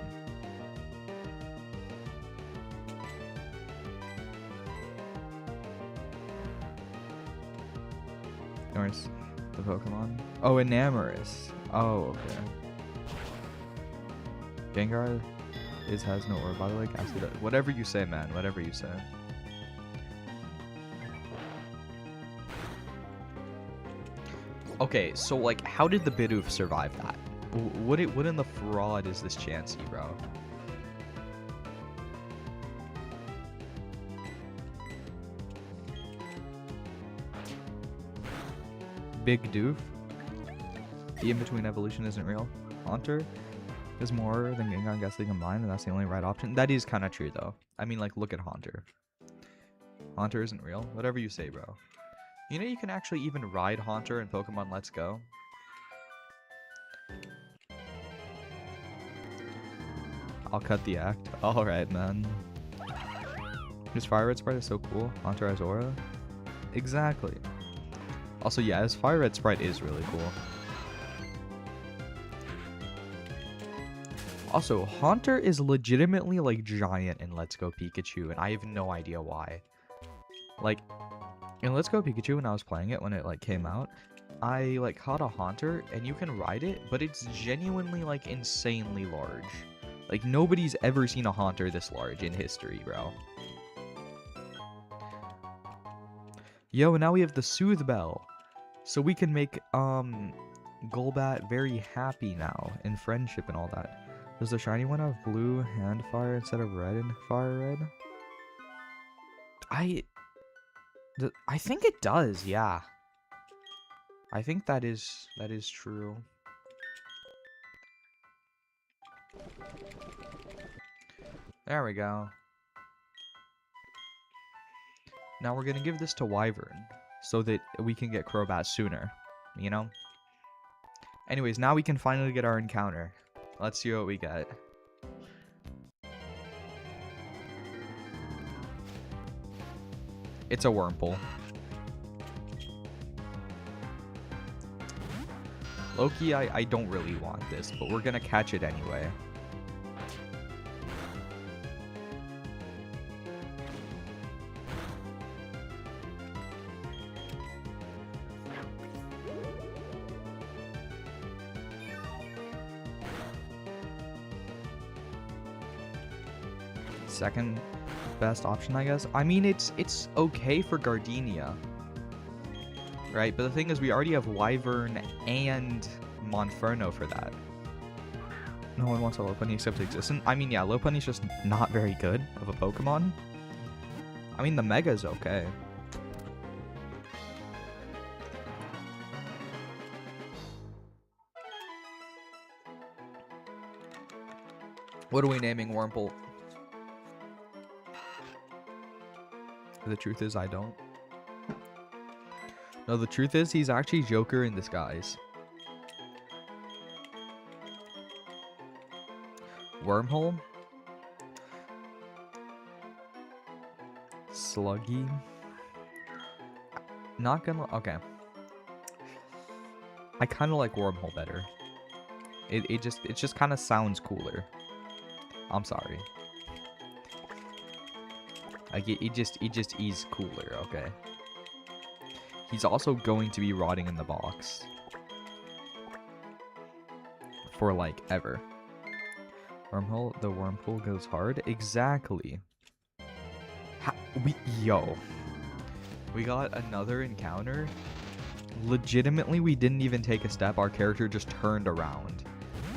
Where's the Pokemon? Oh, Enamorous. Oh, okay. Gengar has no aura, by the way. Whatever you say, man. Whatever you say. Okay, so like, how did the Bidoof survive that? What in the fraud is this Chansey, bro? Big Doof? The in-between evolution isn't real. Haunter is more than Gengar and Ghastly combined, and that's the only right option. That is kind of true, though. I mean, like, look at Haunter. Haunter isn't real? Whatever you say, bro. You know you can actually even ride Haunter in Pokemon Let's Go? I'll cut the act. Alright, man. His Fire Red Sprite is so cool. Haunter has aura. Exactly. Also, yeah, his Fire Red Sprite is really cool. Also, Haunter is legitimately, like, giant in Let's Go Pikachu, and I have no idea why. Like, in Let's Go Pikachu, when I was playing it, when it, like, came out, I, like, caught a Haunter, and you can ride it, but it's genuinely, like, insanely large. Like, nobody's ever seen a Haunter this large in history, bro. Yo, and now we have the Soothe Bell. So we can make, Golbat very happy now, in friendship and all that. Does the shiny one have blue hand fire instead of red and fire red? I think it does, yeah. I think that is true. There we go. Now we're gonna give this to Wyvern, so that we can get Crobat sooner, you know? Anyways, now we can finally get our encounter. Let's see what we get. It's a Wurmple. Loki, I don't really want this, but we're gonna catch it anyway. Second best option, I guess. I mean, it's okay for Gardenia, right? But the thing is, we already have Wyvern and Monferno for that. No one wants a Lopunny except Existent. I mean, yeah, Lopunny's just not very good of a Pokemon. I mean, the Mega's okay. What are we naming Wurmple? The truth is, I don't. No, the truth is, he's actually Joker in disguise. Wormhole? Sluggy? Not gonna... Okay. I kind of like Wormhole better. It just kind of sounds cooler. I'm sorry. Like, it just is cooler, okay? He's also going to be rotting in the box. For, like, ever. Wormhole, the Wurmple goes hard? Exactly. Yo. We got another encounter. Legitimately, we didn't even take a step. Our character just turned around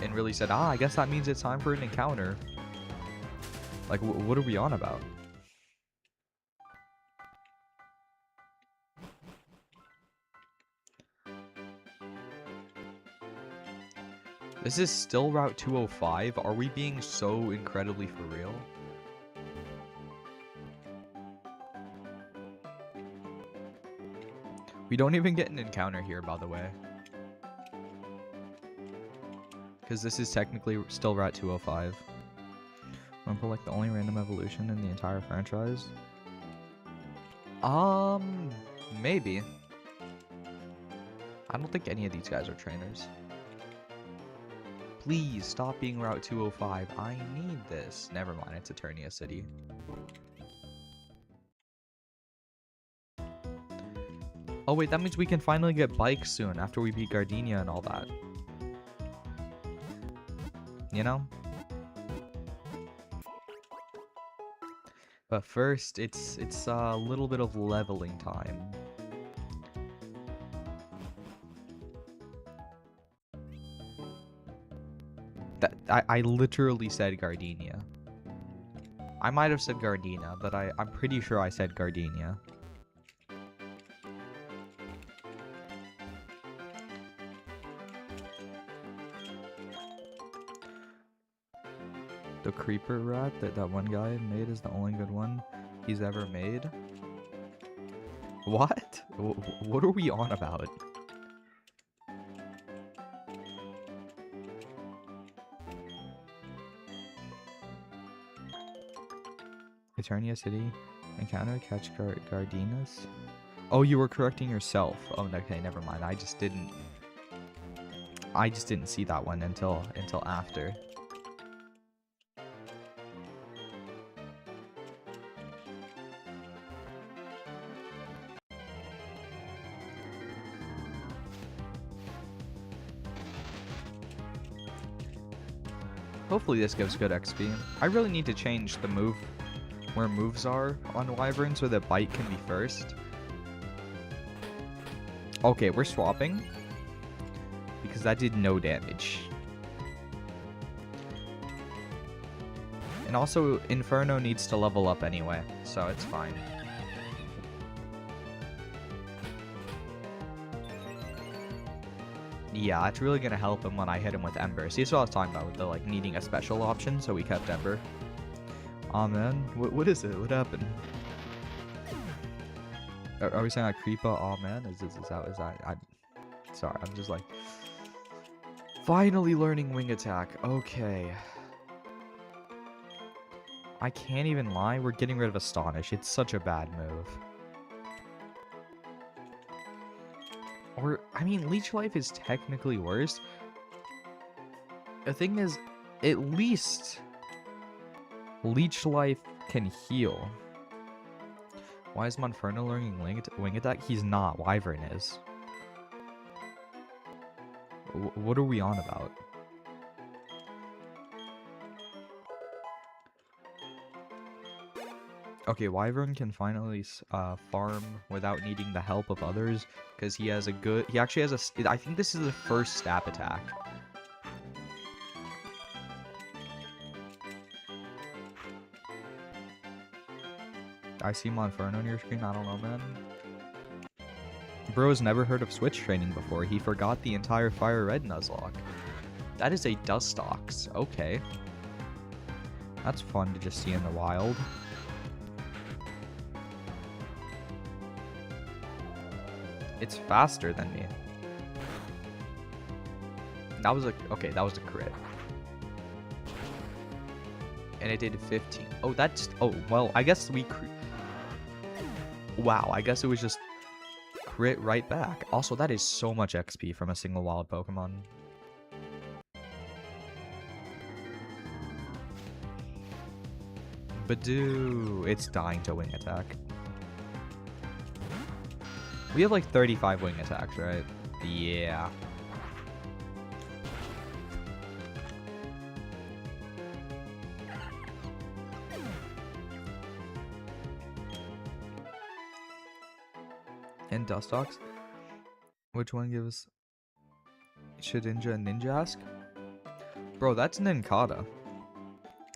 and really said, I guess that means it's time for an encounter. Like, what are we on about? This is still Route 205. Are we being so incredibly for real? We don't even get an encounter here, by the way. Because this is technically still Route 205. Wumpa, like the only random evolution in the entire franchise? Maybe. I don't think any of these guys are trainers. Please stop being Route 205. I need this. Never mind, it's Eternia City. Oh wait, that means we can finally get bikes soon after we beat Gardenia and all that. You know? But first, it's a little bit of leveling time. I literally said Gardenia. I might have said Gardenia, but I'm pretty sure I said Gardenia. The creeper rat that one guy made is the only good one he's ever made. What? What are we on about? Eternia City. Encounter, catch Gardinas. Oh, you were correcting yourself. Oh, okay, never mind. I just didn't see that one until after. Hopefully this gives good XP. I really need to change the move where moves are on Wyvern so that Bite can be first. Okay, we're swapping because that did no damage. And also, Inferno needs to level up anyway, so it's fine. Yeah, it's really gonna help him when I hit him with Ember. See, that's what I was talking about with the like needing a special option, so we kept Ember. Aw, man, what is it? What happened? Are we saying like Creepa? Aw, man, is that? Sorry, I'm just like finally learning Wing Attack. Okay. I can't even lie. We're getting rid of Astonish. It's such a bad move. Or, I mean, Leech Life is technically worse. The thing is, at least Leech Life can heal. Why is Monferno learning Wing Attack? He's not. Wyvern is. What are we on about? Okay, Wyvern can finally farm without needing the help of others because he has a good. He actually has a. I think this is the first stab attack. I see Monferno on your screen. I don't know, man. Bro's never heard of switch training before. He forgot the entire Fire Red Nuzlocke. That is a Dustox. Okay. That's fun to just see in the wild. It's faster than me. That was a... Okay, that was a crit. And it did 15. Oh, that's... Oh, well, I guess we... Wow, I guess it was just crit right back. Also, that is so much XP from a single wild Pokemon. Badoo. It's dying to Wing Attack. We have like 35 Wing Attacks, right? Yeah. And Dustox. Which one gives Shedinja and Ninjask? Bro, that's Ninkata.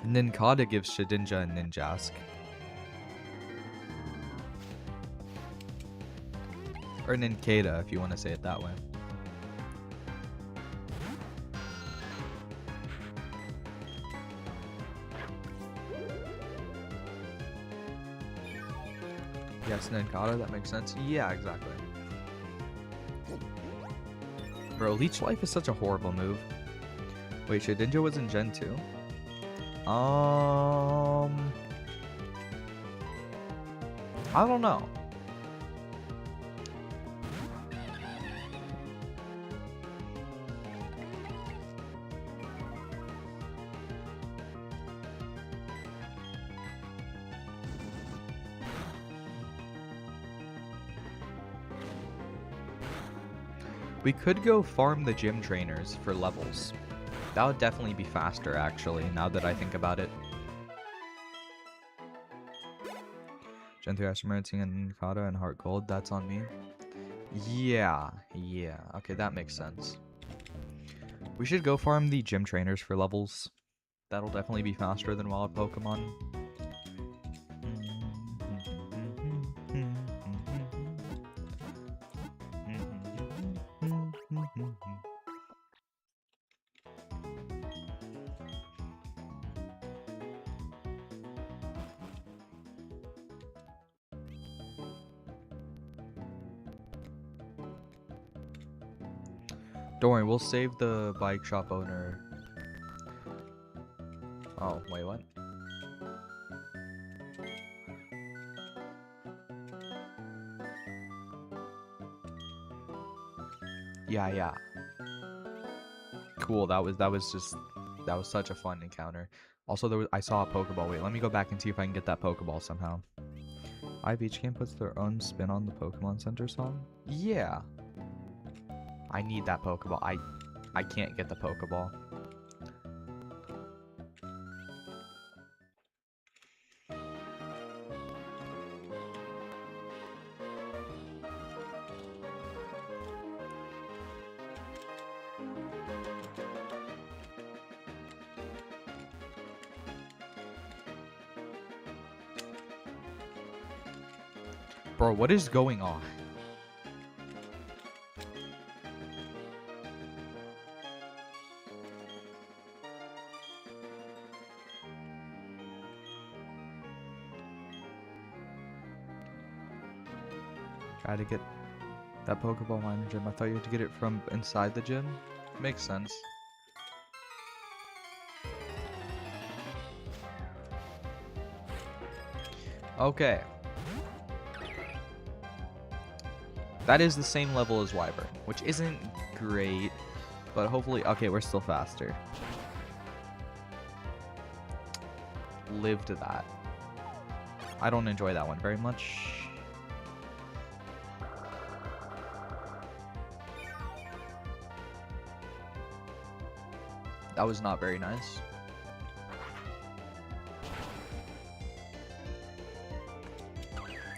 Ninkata gives Shedinja and Ninjask. Or Ninkata, if you want to say it that way. Yes, Ninkata, that makes sense. Yeah, exactly. Bro, Leech Life is such a horrible move. Wait, Shedinja was in Gen 2? I don't know. We could go farm the gym trainers for levels. That would definitely be faster, actually, now that I think about it. Gen 3 Astromanting and Ninkata and Heart Gold, that's on me. Yeah. Okay, that makes sense. We should go farm the gym trainers for levels. That'll definitely be faster than wild Pokemon. Don't worry, we'll save the bike shop owner. Oh, wait, what? Yeah. Cool, that was such a fun encounter. Also, I saw a Pokeball. Wait, let me go back and see if I can get that Pokeball somehow. Each game puts their own spin on the Pokemon Center song? Yeah. I need that Pokeball. I can't get the Pokeball. Bro, what is going on? Try to get that Pokeball miner gym. I thought you had to get it from inside the gym. Makes sense. Okay. That is the same level as Wyvern, which isn't great, but hopefully... Okay, we're still faster. Live to that. I don't enjoy that one very much. That was not very nice.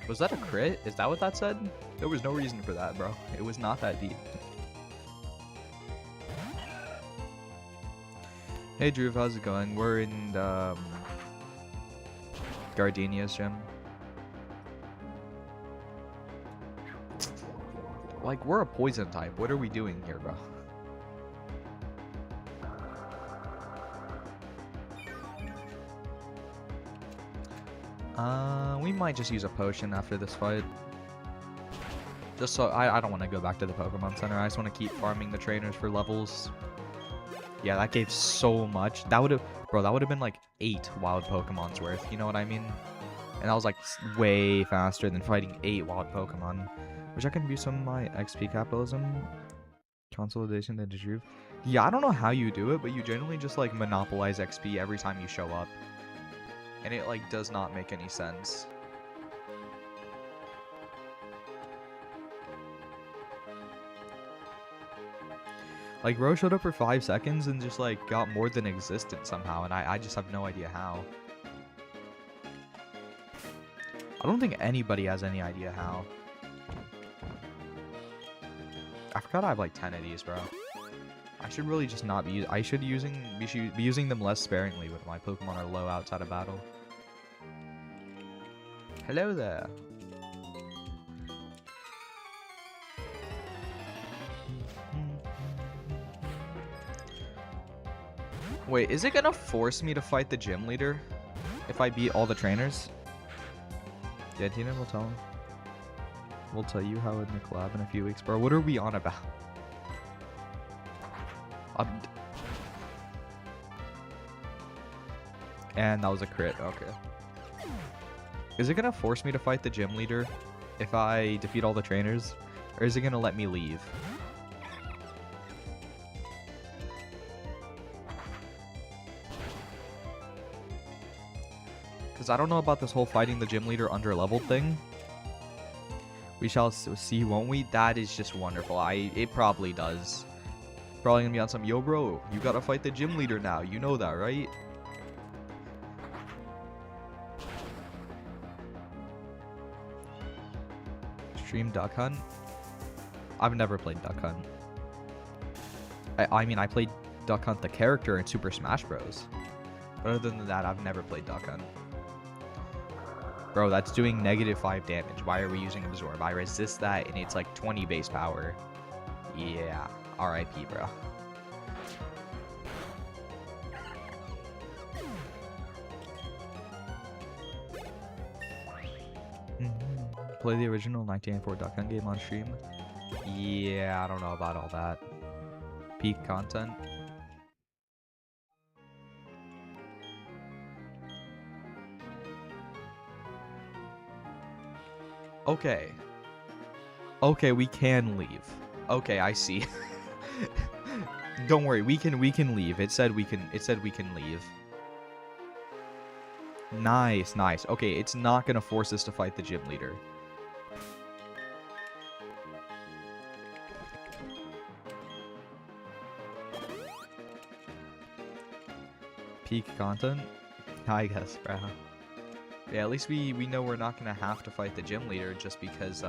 Was that a crit? Is that what that said? There was no reason for that, bro. It was not that deep. Hey Drew, how's it going? We're in Gardenia's gym. Like, we're a poison type. What are we doing here, bro? We might just use a potion after this fight. Just so I don't want to go back to the Pokemon Center. I just want to keep farming the trainers for levels. Yeah, that gave so much. That would have, bro, that would have been like 8 wild Pokemon's worth. You know what I mean? And that was like way faster than fighting 8 wild Pokemon. Wish I could use some of my XP capitalism. Consolidation that Dejuve. Yeah, I don't know how you do it, but you generally just like monopolize XP every time you show up. And it like does not make any sense. Like, Rose showed up for 5 seconds and just, like, got more than existent somehow, and I just have no idea how. I don't think anybody has any idea how. forgot I have like 10 of these, bro. I should really just not be. I should be using them less sparingly when my Pokemon are low outside of battle. Hello there. Wait, is it gonna force me to fight the gym leader if I beat all the trainers? Yeah, Tina will tell him. We'll tell you how in the collab in a few weeks, bro. What are we on about? And that was a crit. Okay. Is it gonna force me to fight the gym leader if I defeat all the trainers, or is it gonna let me leave? Because I don't know about this whole fighting the gym leader under level thing. We shall see, won't we? That is just wonderful. It probably does. Probably gonna be on some, yo bro, you gotta fight the gym leader now. You know that, right? Stream Duck Hunt? I've never played Duck Hunt. I mean, I played Duck Hunt the character in Super Smash Bros. But other than that, I've never played Duck Hunt. Bro, that's doing -5 damage. Why are we using Absorb? I resist that, and it's like 20 base power. Yeah. RIP, bro. Play the original 1994 Duck Hunt game on stream? Yeah, I don't know about all that. Peak content? Okay. Okay, we can leave. Okay, I see. Don't worry, we can leave. It said we can leave. Nice, nice. Okay, it's not gonna force us to fight the gym leader. Peak content? I guess, bro. Yeah, at least we know we're not gonna have to fight the gym leader just because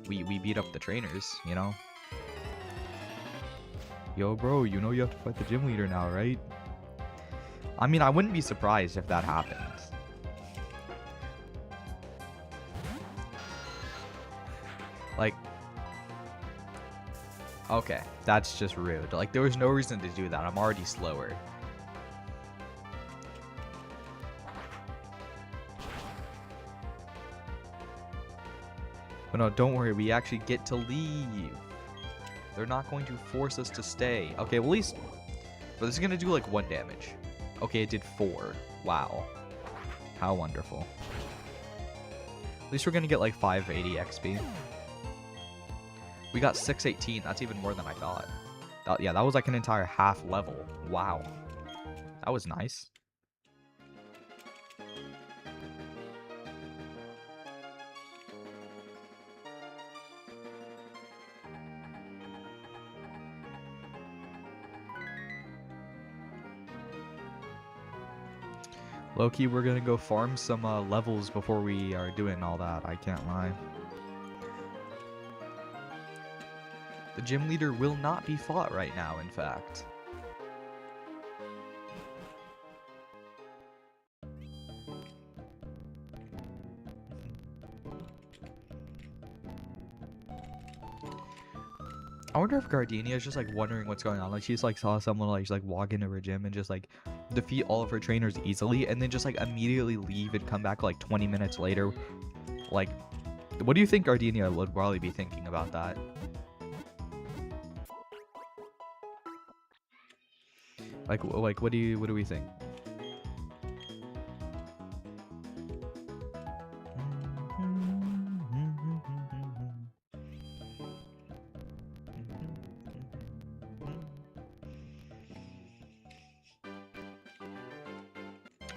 we beat up the trainers, you know? Yo, bro, you know you have to fight the gym leader now, right? I mean, I wouldn't be surprised if that happened. Like, okay, that's just rude. Like, there was no reason to do that. I'm already slower. But no, don't worry. We actually get to leave. They're not going to force us to stay. Okay, well, at least... But this is going to do, like, 1 damage. Okay, it did 4. Wow. How wonderful. At least we're going to get, like, 580 XP. We got 618. That's even more than I thought. Yeah, that was, like, an entire half level. Wow. That was nice. Low-key, we're gonna go farm some levels before we are doing all that, I can't lie. The gym leader will not be fought right now, in fact. I wonder if Gardenia is just like wondering what's going on. Like she's like saw someone like walk into her gym and just like defeat all of her trainers easily, and then just like immediately leave and come back like 20 minutes later. Like, what do you think Gardenia would probably be thinking about that? Like what do we think?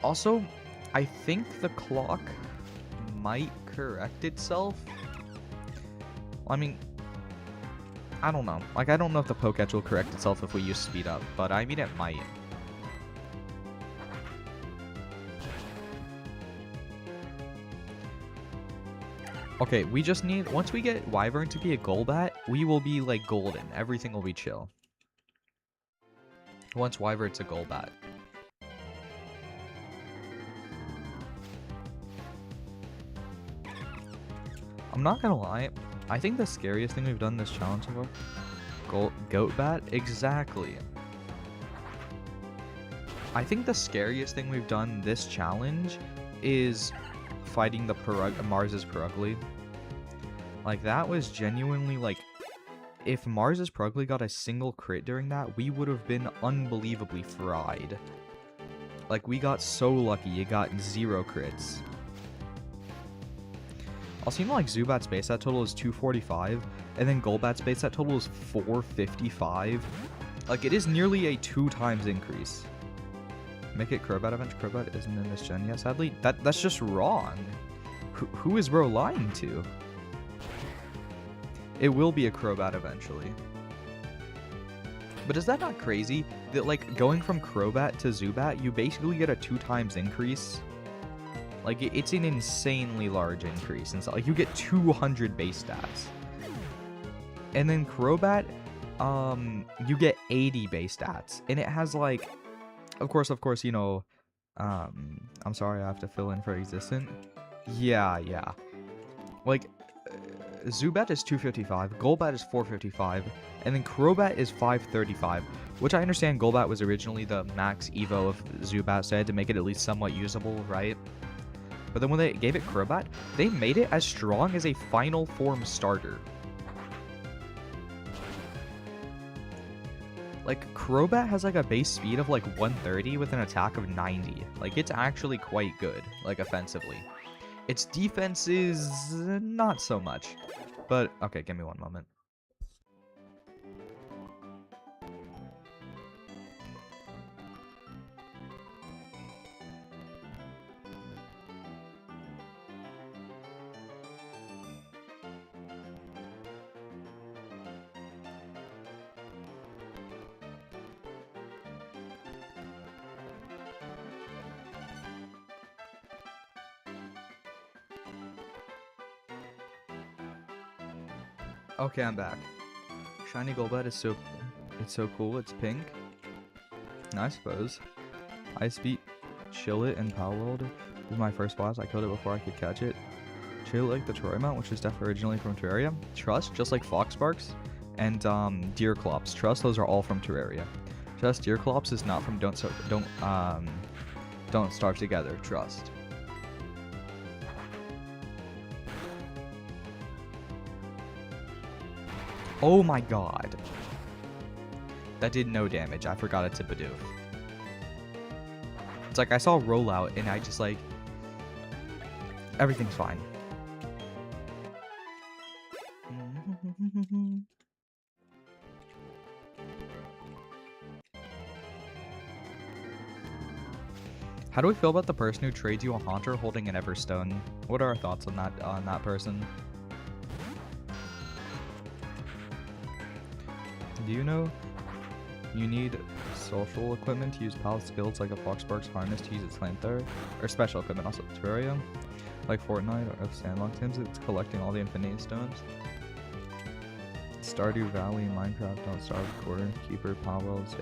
Also, I think the clock might correct itself. I mean, I don't know. Like, I don't know if the Poketch will correct itself if we use speed up, but I mean, it might. Okay, we just need... Once we get Wyvern to be a Golbat, we will be, like, golden. Everything will be chill. Once Wyvern's a Golbat. I'm not gonna lie. I think the scariest thing we've done this challenge so far... Goatbat? Exactly. I think the scariest thing we've done this challenge is fighting the Mars's Purugly. Like, that was genuinely, like... If Mars's Purugly got a single crit during that, we would have been unbelievably fried. Like, we got so lucky, it got 0 crits. Also, you know, like, Zubat's base stat total is 245, and then Golbat's base stat total is 455. Like, it is nearly a 2 times increase. Make it Crobat event. Crobat isn't in this gen yet, sadly. That's just wrong. Who is bro lying to? It will be a Crobat eventually. But is that not crazy? That, like, going from Crobat to Zubat, you basically get a 2 times increase. Like, it's an insanely large increase. And so, like, you get 200 base stats. And then Crobat, you get 80 base stats. And it has, like, of course, you know, I'm sorry, I have to fill in for existent. Yeah. Like, Zubat is 255, Golbat is 455, and then Crobat is 535, which I understand Golbat was originally the max evo of Zubat, so I had to make it at least somewhat usable, right? But then when they gave it Crobat, they made it as strong as a final form starter. Like, Crobat has, like, a base speed of, like, 130 with an attack of 90. Like, it's actually quite good, like, offensively. Its defense is not so much. But, okay, give me one moment. Okay, I'm back. Shiny Golbat is so cool. It's pink. I suppose. Ice Beat, Chill It, and Power World was my first boss. I killed it before I could catch it. Chill It, like the Terraria mount, which is definitely originally from Terraria. Trust, just like Foxbarks, and Deerclops. Trust, those are all from Terraria. Just Deerclops is not from Don't Starve Together. Trust. Oh my god. That did no damage. I forgot it's a Bidoof. It's like I saw Rollout and I just like... Everything's fine. How do we feel about the person who trades you a Haunter holding an Everstone? What are our thoughts on that person? Do you know you need social equipment to use pal skills like a Foxbarks harness to use its flamethrower? Or special equipment, also Terraria? Like Fortnite or if Sandbox Sims, it's collecting all the Infinity Stones. Stardew Valley, Minecraft, Don't Starve, Quarter, Keeper, Power Worlds,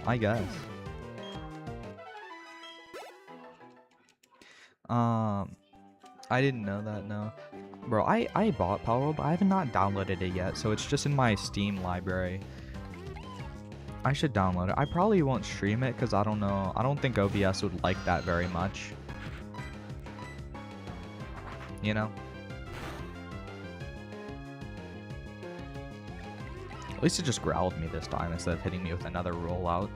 I guess. I didn't know that, no. Bro, I bought Power World, but I have not downloaded it yet, so it's just in my Steam library. I should download it. I probably won't stream it, because I don't know. I don't think OBS would like that very much. You know? At least it just growled me this time, instead of hitting me with another rollout.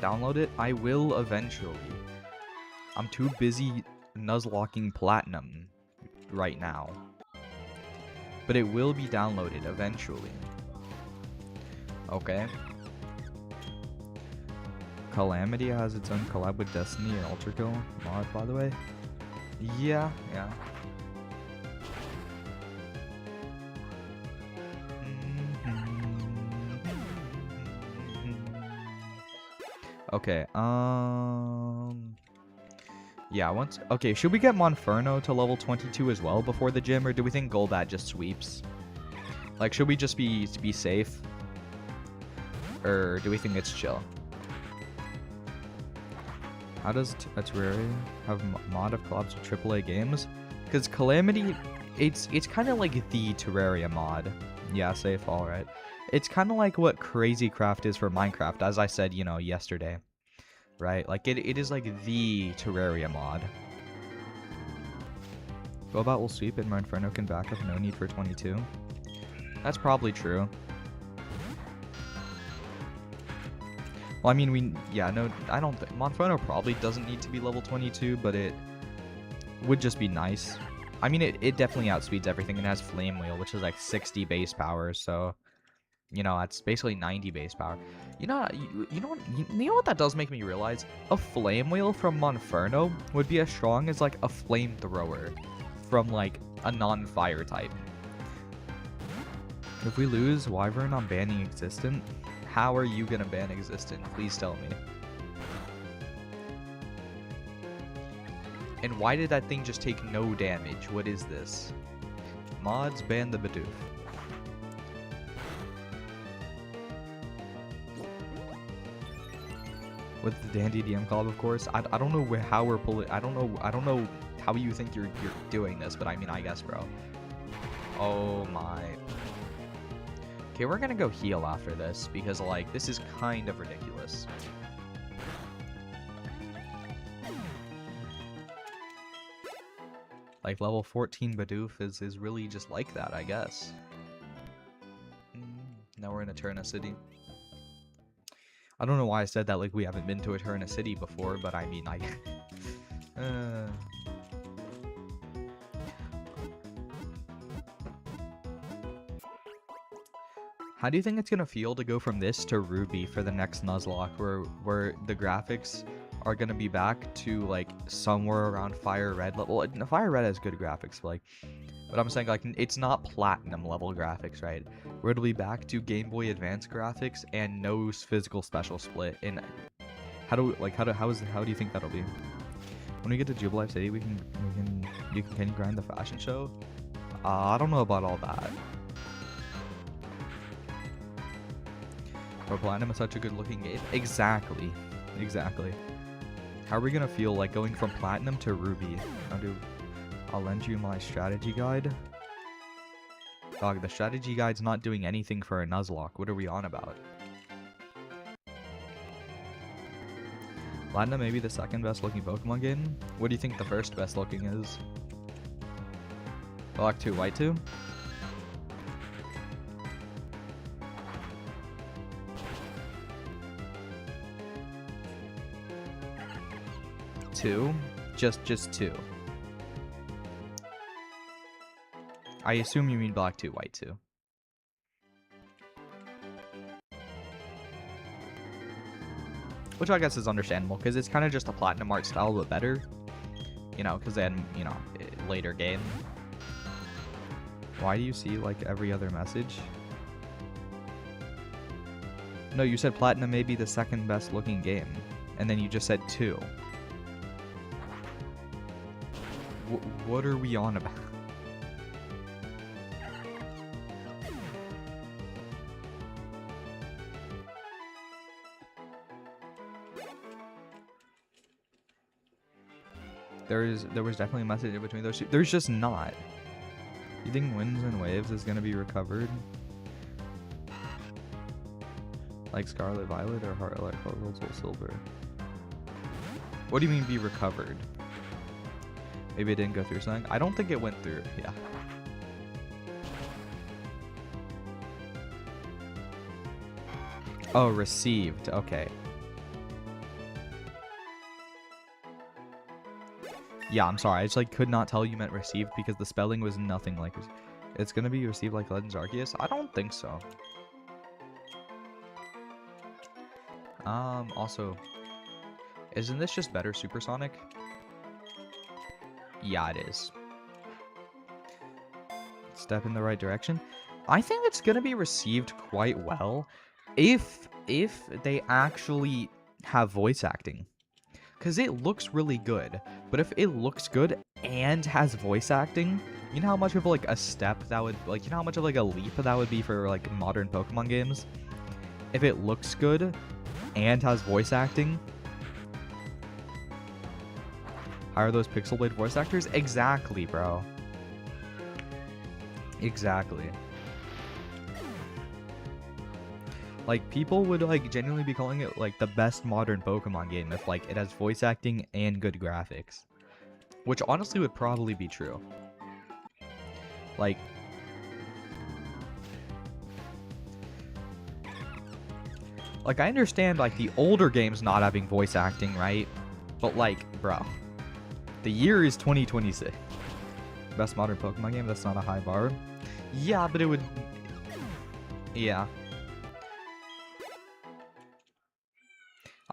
Download it? I will eventually. I'm too busy Nuzlocking Platinum right now. But it will be downloaded eventually. Okay. Calamity has its own collab with Destiny and Ultra Kill mod, by the way. Yeah. Okay, yeah, okay, should we get Monferno to level 22 as well before the gym, or do we think Golbat just sweeps? Like, should we just be safe? Or do we think it's chill? How does a Terraria have mod of collabs with AAA games? Because Calamity, it's kind of like the Terraria mod. Yeah, safe, alright. It's kind of like what Crazy Craft is for Minecraft, as I said, you know, yesterday. Right? Like, it is like the Terraria mod. Golbat will sweep and Monferno can back up, no need for 22. That's probably true. Well, I mean, no, I don't think... Monferno probably doesn't need to be level 22, but it would just be nice. I mean, it definitely outspeeds everything and has Flame Wheel, which is like 60 base power, so... You know, that's basically 90 base power. You know what that does make me realize? A Flame Wheel from Monferno would be as strong as, like, a Flamethrower from, like, a non-fire type. If we lose Wyvern on banning Existent, how are you gonna ban Existent? Please tell me. And why did that thing just take no damage? What is this? Mods ban the Bidoof. With the Dandy DM collab, of course. I don't know how we're pulling. I don't know how you think you're doing this, but I mean, I guess, bro. Oh my. Okay, we're gonna go heal after this because, like, this is kind of ridiculous. Like, level 14 Bidoof is really just like that, I guess. Now we're in Eterna City. I don't know why I said that like we haven't been to Eterna City before, but I mean, How do you think it's gonna feel to go from this to Ruby for the next Nuzlocke, where the graphics are gonna be back to like somewhere around Fire Red level? Fire Red has good graphics, but I'm saying, like, it's not platinum level graphics, right? Where it'll be back to Game Boy Advance graphics and no physical special split. And how do you think that'll be? When we get to Jubilife City, can you grind the fashion show? I don't know about all that. But platinum is such a good looking game. Exactly. How are we gonna feel like going from platinum to Ruby? I'll lend you my strategy guide. Dog, the strategy guide's not doing anything for a Nuzlocke. What are we on about? Platinum may be the second best looking Pokemon game. What do you think the first best looking is? Black 2, White 2? Two? Just two. I assume you mean Black 2, White 2. Which I guess is understandable, because it's kind of just a Platinum art style, but better. You know, because then, you know, later game. Why do you see, like, every other message? No, you said Platinum may be the second best looking game. And then you just said 2. What are we on about? There was definitely a message in between those two. There's just not. You think Winds and Waves is gonna be recovered? Like Scarlet Violet or Heart Electro Gold Soul Silver? What do you mean be recovered? Maybe it didn't go through something? I don't think it went through, yeah. Oh, received, okay. Yeah, I'm sorry. I just, like, could not tell you meant received because the spelling was nothing like... It's gonna be received like Legends Arceus? I don't think so. Also... Isn't this just better Supersonic? Yeah, it is. Step in the right direction. I think it's gonna be received quite well if they actually have voice acting. Because it looks really good. But if it looks good and has voice acting, you know how much of like a step that would, like, you know how much of like a leap that would be for like modern Pokemon games? If it looks good and has voice acting. Hire those Pixel Blade voice actors? Exactly, bro. Exactly. Like, people would, like, genuinely be calling it, like, the best modern Pokemon game if, like, it has voice acting and good graphics. Which, honestly, would probably be true. Like... Like, I understand, like, the older games not having voice acting, right? But, like, bro. The year is 2026. Best modern Pokemon game? That's not a high bar. Yeah, but it would... Yeah.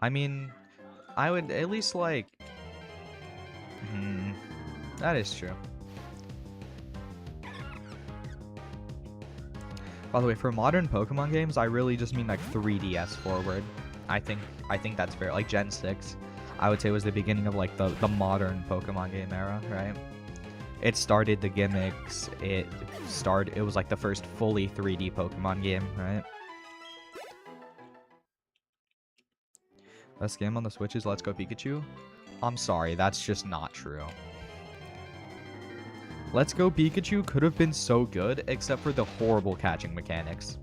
I mean, I would at least, like... that is true. By the way, for modern Pokemon games, I really just mean, like, 3DS forward. I think that's fair. Like, Gen 6, I would say, was the beginning of, like, the modern Pokemon game era, right? It started the gimmicks. It was, like, the first fully 3D Pokemon game, right? Best game on the Switch is Let's Go Pikachu? I'm sorry, that's just not true. Let's Go Pikachu could have been so good, except for the horrible catching mechanics.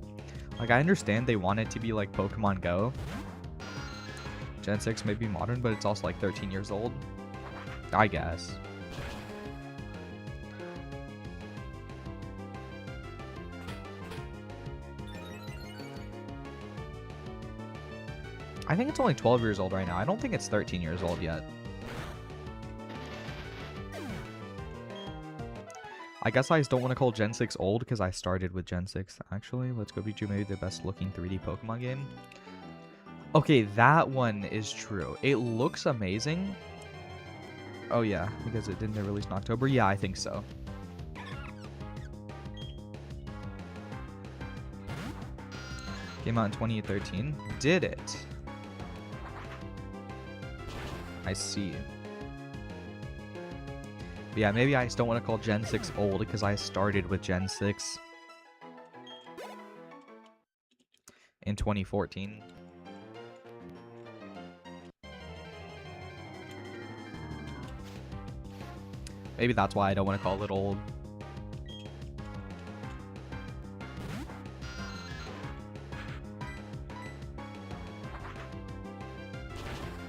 Like, I understand they want it to be like Pokemon Go. Gen 6 may be modern, but it's also like 13 years old. I guess. I think it's only 12 years old right now. I don't think it's 13 years old yet. I guess I just don't want to call Gen 6 old because I started with Gen 6, actually. Let's Go Pikachu, maybe the best looking 3D Pokemon game. Okay, that one is true. It looks amazing. Oh yeah, because it didn't get released in October? Yeah, I think so. Came out in 2013. Did it? I see. But yeah, maybe I just don't want to call Gen 6 old because I started with Gen 6 in 2014. Maybe that's why I don't want to call it old.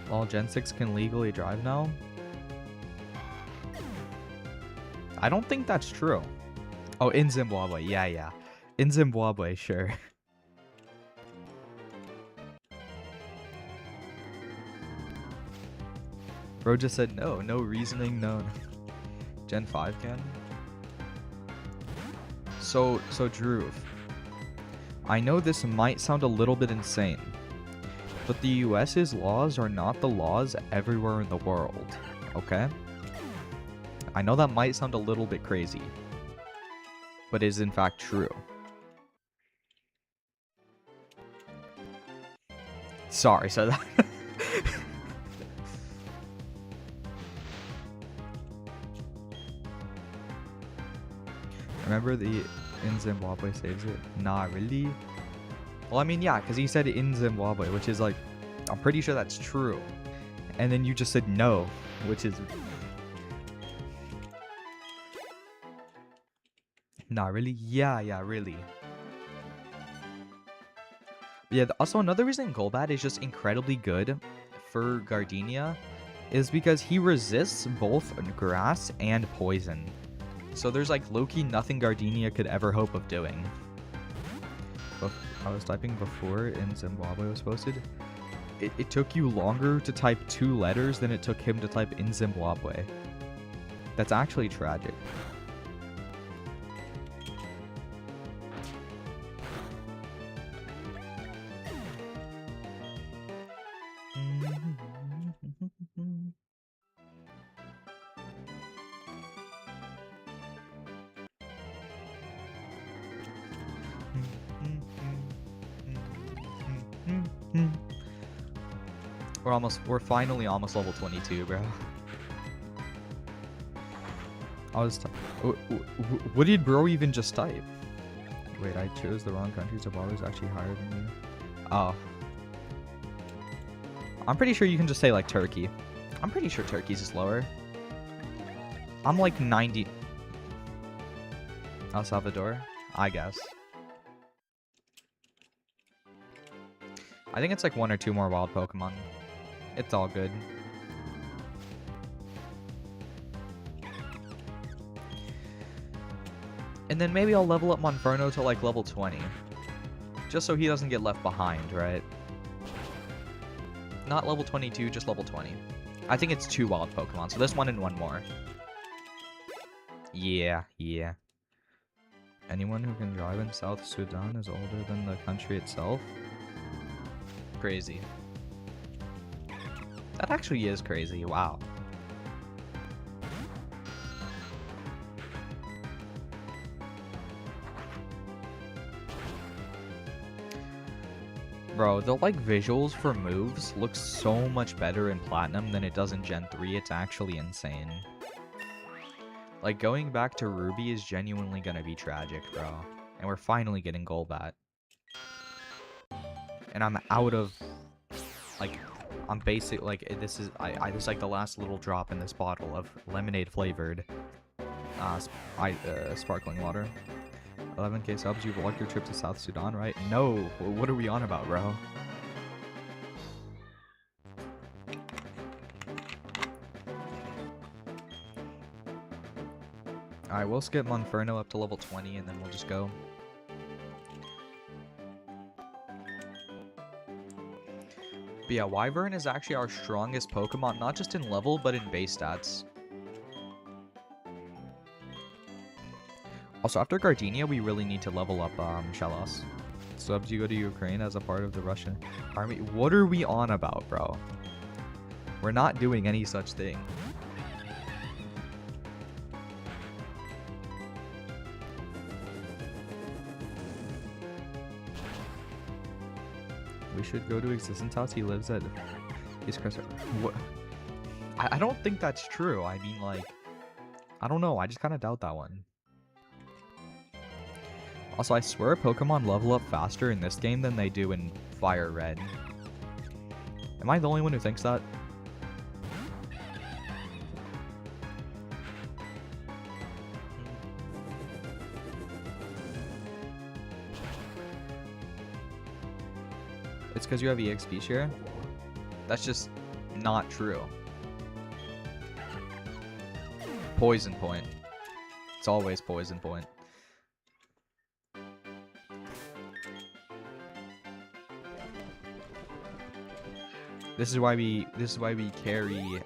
Well, Gen 6 can legally drive now? I don't think that's true. Oh, in Zimbabwe. Yeah. In Zimbabwe, sure. Bro just said no. No reasoning, no. Gen 5 can? So Drew, I know this might sound a little bit insane, but the US's laws are not the laws everywhere in the world, okay? I know that might sound a little bit crazy, but is in fact true. Sorry, so that... Remember the in Zimbabwe saves it? Nah, really? Well, I mean, yeah, because he said in Zimbabwe, which is like, I'm pretty sure that's true. And then you just said no, which is... Nah, really? Yeah, really. Yeah, also another reason Golbat is just incredibly good for Gardenia is because he resists both grass and poison. So there's like low-key nothing Gardenia could ever hope of doing. I was typing before in Zimbabwe was posted. It took you longer to type 2 letters than it took him to type in Zimbabwe. That's actually tragic. We're finally almost level 22, bro. What did bro even just type? Wait, I chose the wrong country, so Bali is actually higher than you. Oh. I'm pretty sure you can just say, like, Turkey. I'm pretty sure Turkey's is lower. I'm like 90. El Salvador? I guess. I think it's like 1 or 2 more wild Pokemon. It's all good. And then maybe I'll level up Monferno to like level 20. Just so he doesn't get left behind, right? Not level 22, just level 20. I think it's 2 wild Pokemon, so this one and 1 more. Yeah. Anyone who can drive in South Sudan is older than the country itself? Crazy. That actually is crazy, wow. Bro, the like visuals for moves look so much better in Platinum than it does in Gen 3. It's actually insane. Like, going back to Ruby is genuinely gonna be tragic, bro. And we're finally getting Golbat. And I'm out of... Like, I'm basic... Like, this is like the last little drop in this bottle of lemonade flavored sparkling water. 11k subs, you vlogged your trip to South Sudan, right? No! What are we on about, bro? Alright, we'll skip Monferno up to level 20 and then we'll just go. But yeah, Wyvern is actually our strongest Pokemon, not just in level, but in base stats. Also, after Gardenia, we really need to level up Shellos. Subs, you go to Ukraine as a part of the Russian army. What are we on about, bro? We're not doing any such thing. We should go to Existence House. He lives at East Crest. What? I don't think that's true. I mean, like, I don't know. I just kind of doubt that one. Also, I swear Pokemon level up faster in this game than they do in Fire Red. Am I the only one who thinks that? It's because you have EXP share? That's just not true. Poison Point. It's always Poison Point. This is why we carry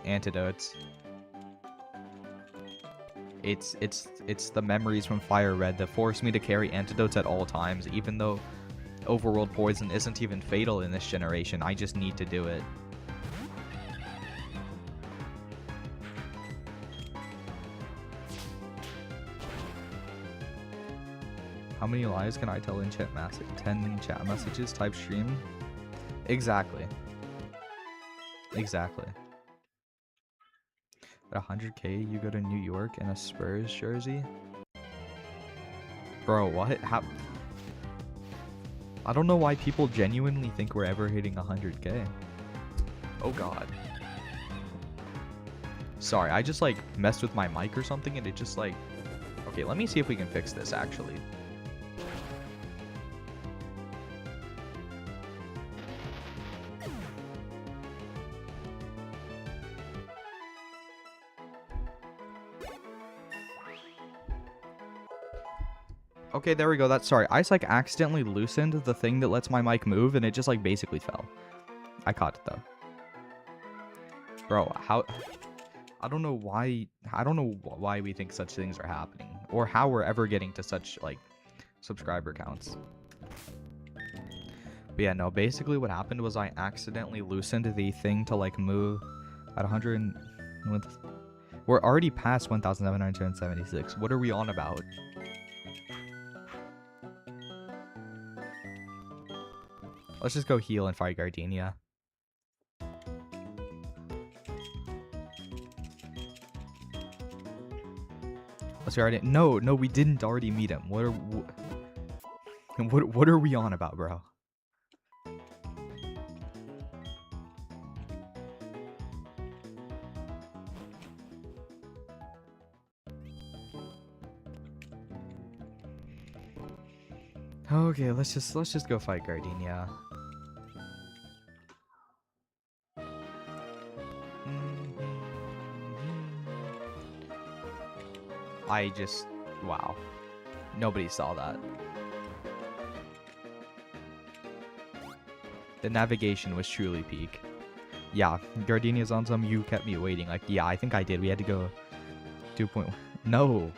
antidotes. It's the memories from Fire Red that force me to carry antidotes at all times, even though Overworld Poison isn't even fatal in this generation. I just need to do it. How many lies can I tell in chat message? 10 chat messages type stream? Exactly. Exactly. At 100k, you go to New York in a Spurs jersey? Bro, what? How? I don't know why people genuinely think we're ever hitting 100k. Oh god. Sorry, I just like messed with my mic or something and it just like... Okay, let me see if we can fix this actually. Okay, there we go. That's sorry. I just like accidentally loosened the thing that lets my mic move and it just like basically fell. I caught it though. Bro, how... I don't know why we think such things are happening or how we're ever getting to such like subscriber counts. But yeah, no, basically what happened was I accidentally loosened the thing to like move at 100 we're already past 1,776. What are we on about? Let's just go heal and fight Gardenia. So already no, we didn't already meet him. What are we on about, bro? Okay, let's just go fight Gardenia. Wow. Nobody saw that. The navigation was truly peak. Yeah, Gardenia's on some, you kept me waiting. Like, yeah, I think I did. We had to go 2.1. No.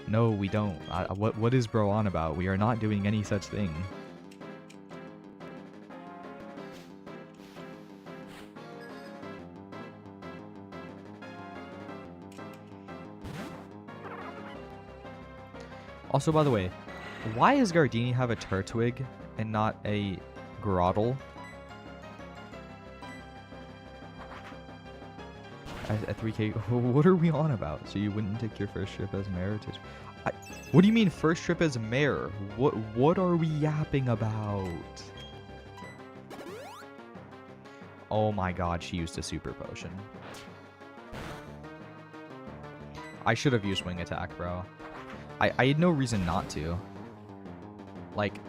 No, we don't. What is bro on about? We are not doing any such thing. Also, by the way, why does Gardenia have a Turtwig and not a Groddle? At 3K, what are we on about? So you wouldn't take your first trip as mayor to... what do you mean first trip as mayor? What are we yapping about? Oh my god, she used a super potion. I should have used wing attack, bro. I had no reason not to. Like...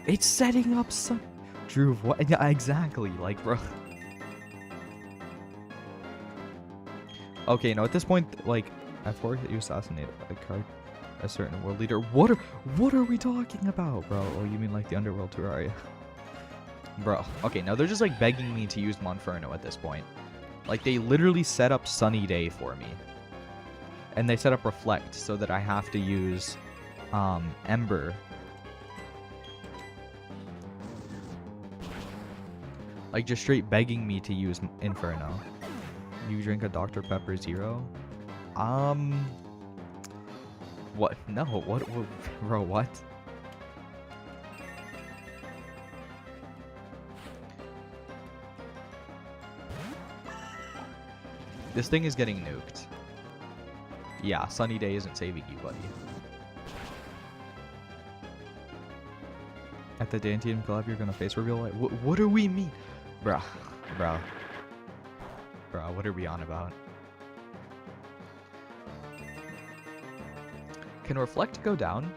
It's setting up some... Drew, what? Yeah, exactly. Like, bro... Okay, no, at this point, like, F4, you assassinated a certain world leader. What are we talking about, bro? Oh, you mean like the Underworld Terraria? Bro, okay, now they're just like begging me to use Monferno at this point. Like, they literally set up Sunny Day for me. And they set up Reflect so that I have to use, Ember. Like, just straight begging me to use Inferno. You drink a Dr. Pepper Zero? What? No, what bro, what? This thing is getting nuked. Yeah, Sunny Day isn't saving you, buddy. At the Dantian Club, you're gonna face reveal like, what do we mean? Bro, what are we on about? Can Reflect go down?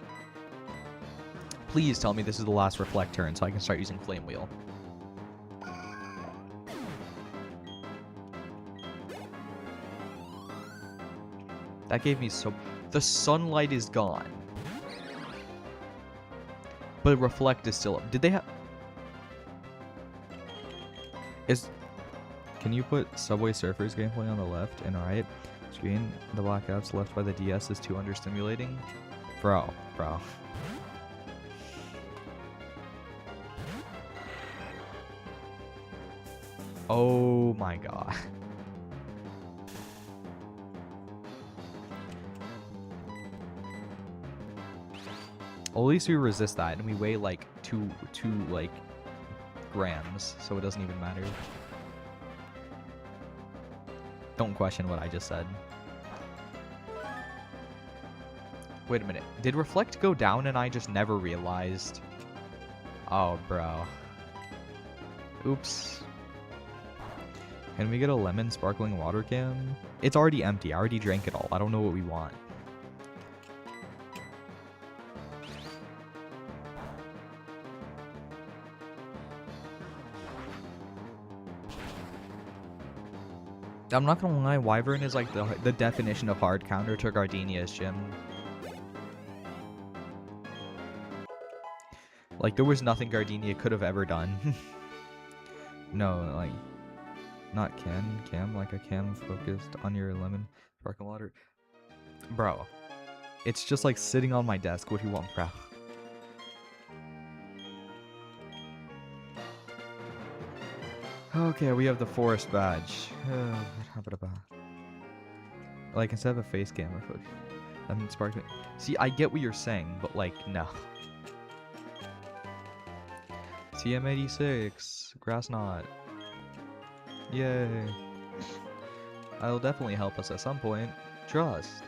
Please tell me this is the last Reflect turn so I can start using Flame Wheel. That gave me so... The sunlight is gone. But Reflect is still up. Did they have... Can you put Subway Surfers gameplay on the left and right screen? The blackouts left by the DS is too understimulating? Bro. Oh my god. At least we resist that, and we weigh like two like grams, so it doesn't even matter. Don't question what I just said. Wait a minute. Did Reflect go down and I just never realized? Oh, bro. Oops. Can we get a lemon sparkling water can? It's already empty. I already drank it all. I don't know what we want. I'm not gonna lie, Wyvern is like the definition of hard counter to Gardenia's gym. Like, there was nothing Gardenia could have ever done. No, like, not cam, like a cam focused on your lemon sparkling water. Bro, it's just like sitting on my desk. What do you want, bro? Okay, we have the forest badge. Like, instead of a face cam, lemon sparkling. See, I get what you're saying, but like, no. TM86, grass knot. Yay. That'll definitely help us at some point. Trust.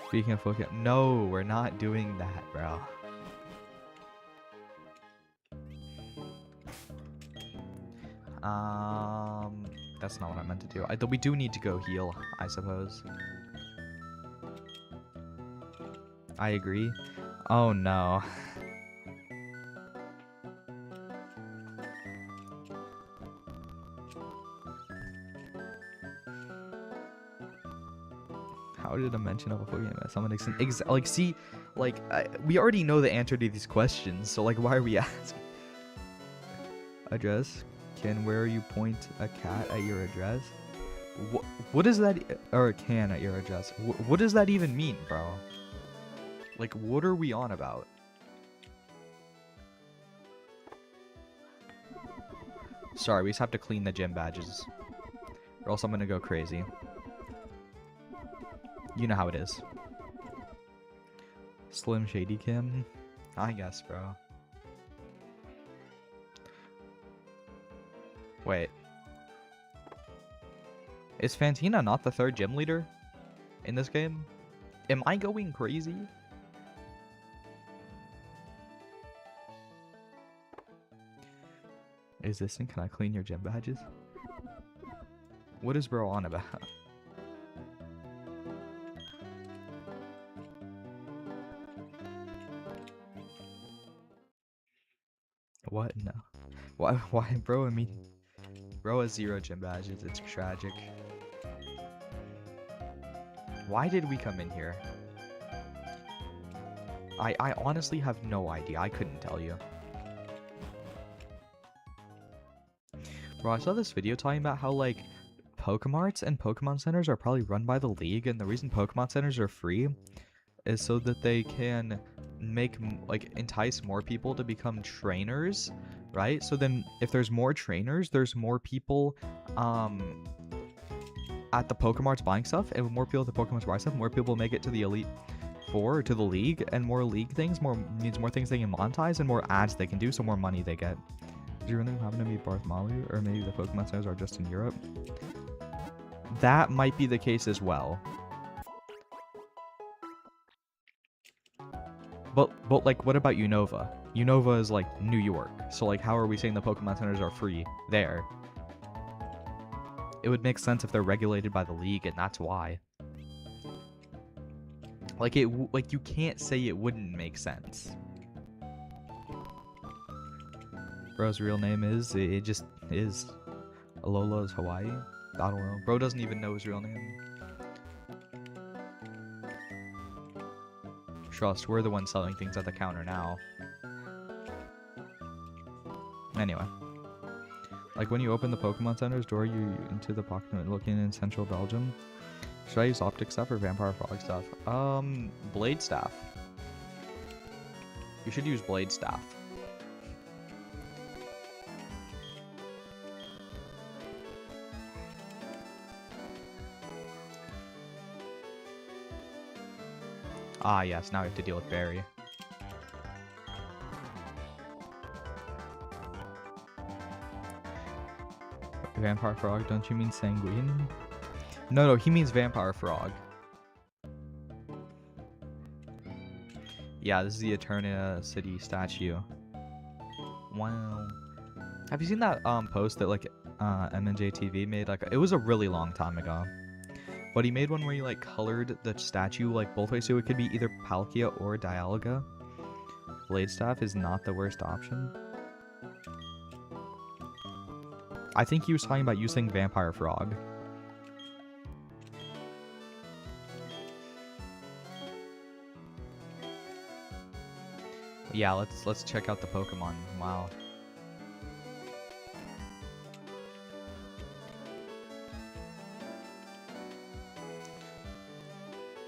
Speaking of Pokemon, no, we're not doing that, bro. That's not what I meant to do. We do need to go heal, I suppose. I agree. Oh no. How did a mention of a Pokemon someone like see, like we already know the answer to these questions, so like why are we asking? Address? Can where you point a cat at your address? What does that or a can at your address? What does that even mean, bro? Like what are we on about? Sorry, we just have to clean the gym badges, or else I'm gonna go crazy. You know how it is. Slim Shady Kim? I guess, bro. Wait. Is Fantina not the third gym leader in this game? Am I going crazy? Is this thing? Can I clean your gym badges? What is bro on about? What? No. Why, bro? I mean, bro has 0 gym badges. It's tragic. Why did we come in here? I honestly have no idea. I couldn't tell you. Bro, I saw this video talking about how, like, Pokemarts and Pokemon Centers are probably run by the League, and the reason Pokemon Centers are free is so that they can entice more people to become trainers, right? So then if there's more trainers, there's more people at the Pokemarts buying stuff, and more people at the Pokemarts buy stuff, more people make it to the Elite Four or to the League, and more League things means more things they can monetize and more ads they can do, so more money they get. Do you really happen to be Bartholomew, or maybe the Pokemon Centers are just in Europe? That might be the case as well. But like, what about Unova? Unova is like New York, so like, how are we saying the Pokemon Centers are free there? It would make sense if they're regulated by the League, and that's why. Like you can't say it wouldn't make sense. Bro's real name is, it just is. Alola's Hawaii? I don't know. Bro doesn't even know his real name. Trust, we're the ones selling things at the counter now. Anyway. Like when you open the Pokemon Center's door, you into the Pokemon looking in central Belgium. Should I use Optic Staff or Vampire Frog Staff? Blade Staff. You should use Blade Staff. Ah, yes, now we have to deal with Barry. Vampire Frog, don't you mean Sanguine? No, he means Vampire Frog. Yeah, this is the Eternia City statue. Wow. Have you seen that post that like MNJ TV made? Like, it was a really long time ago. But he made one where he like colored the statue like both ways, so it could be either Palkia or Dialga. Blade Staff is not the worst option. I think he was talking about using Vampire Frog. Yeah, let's check out the Pokemon. Wow.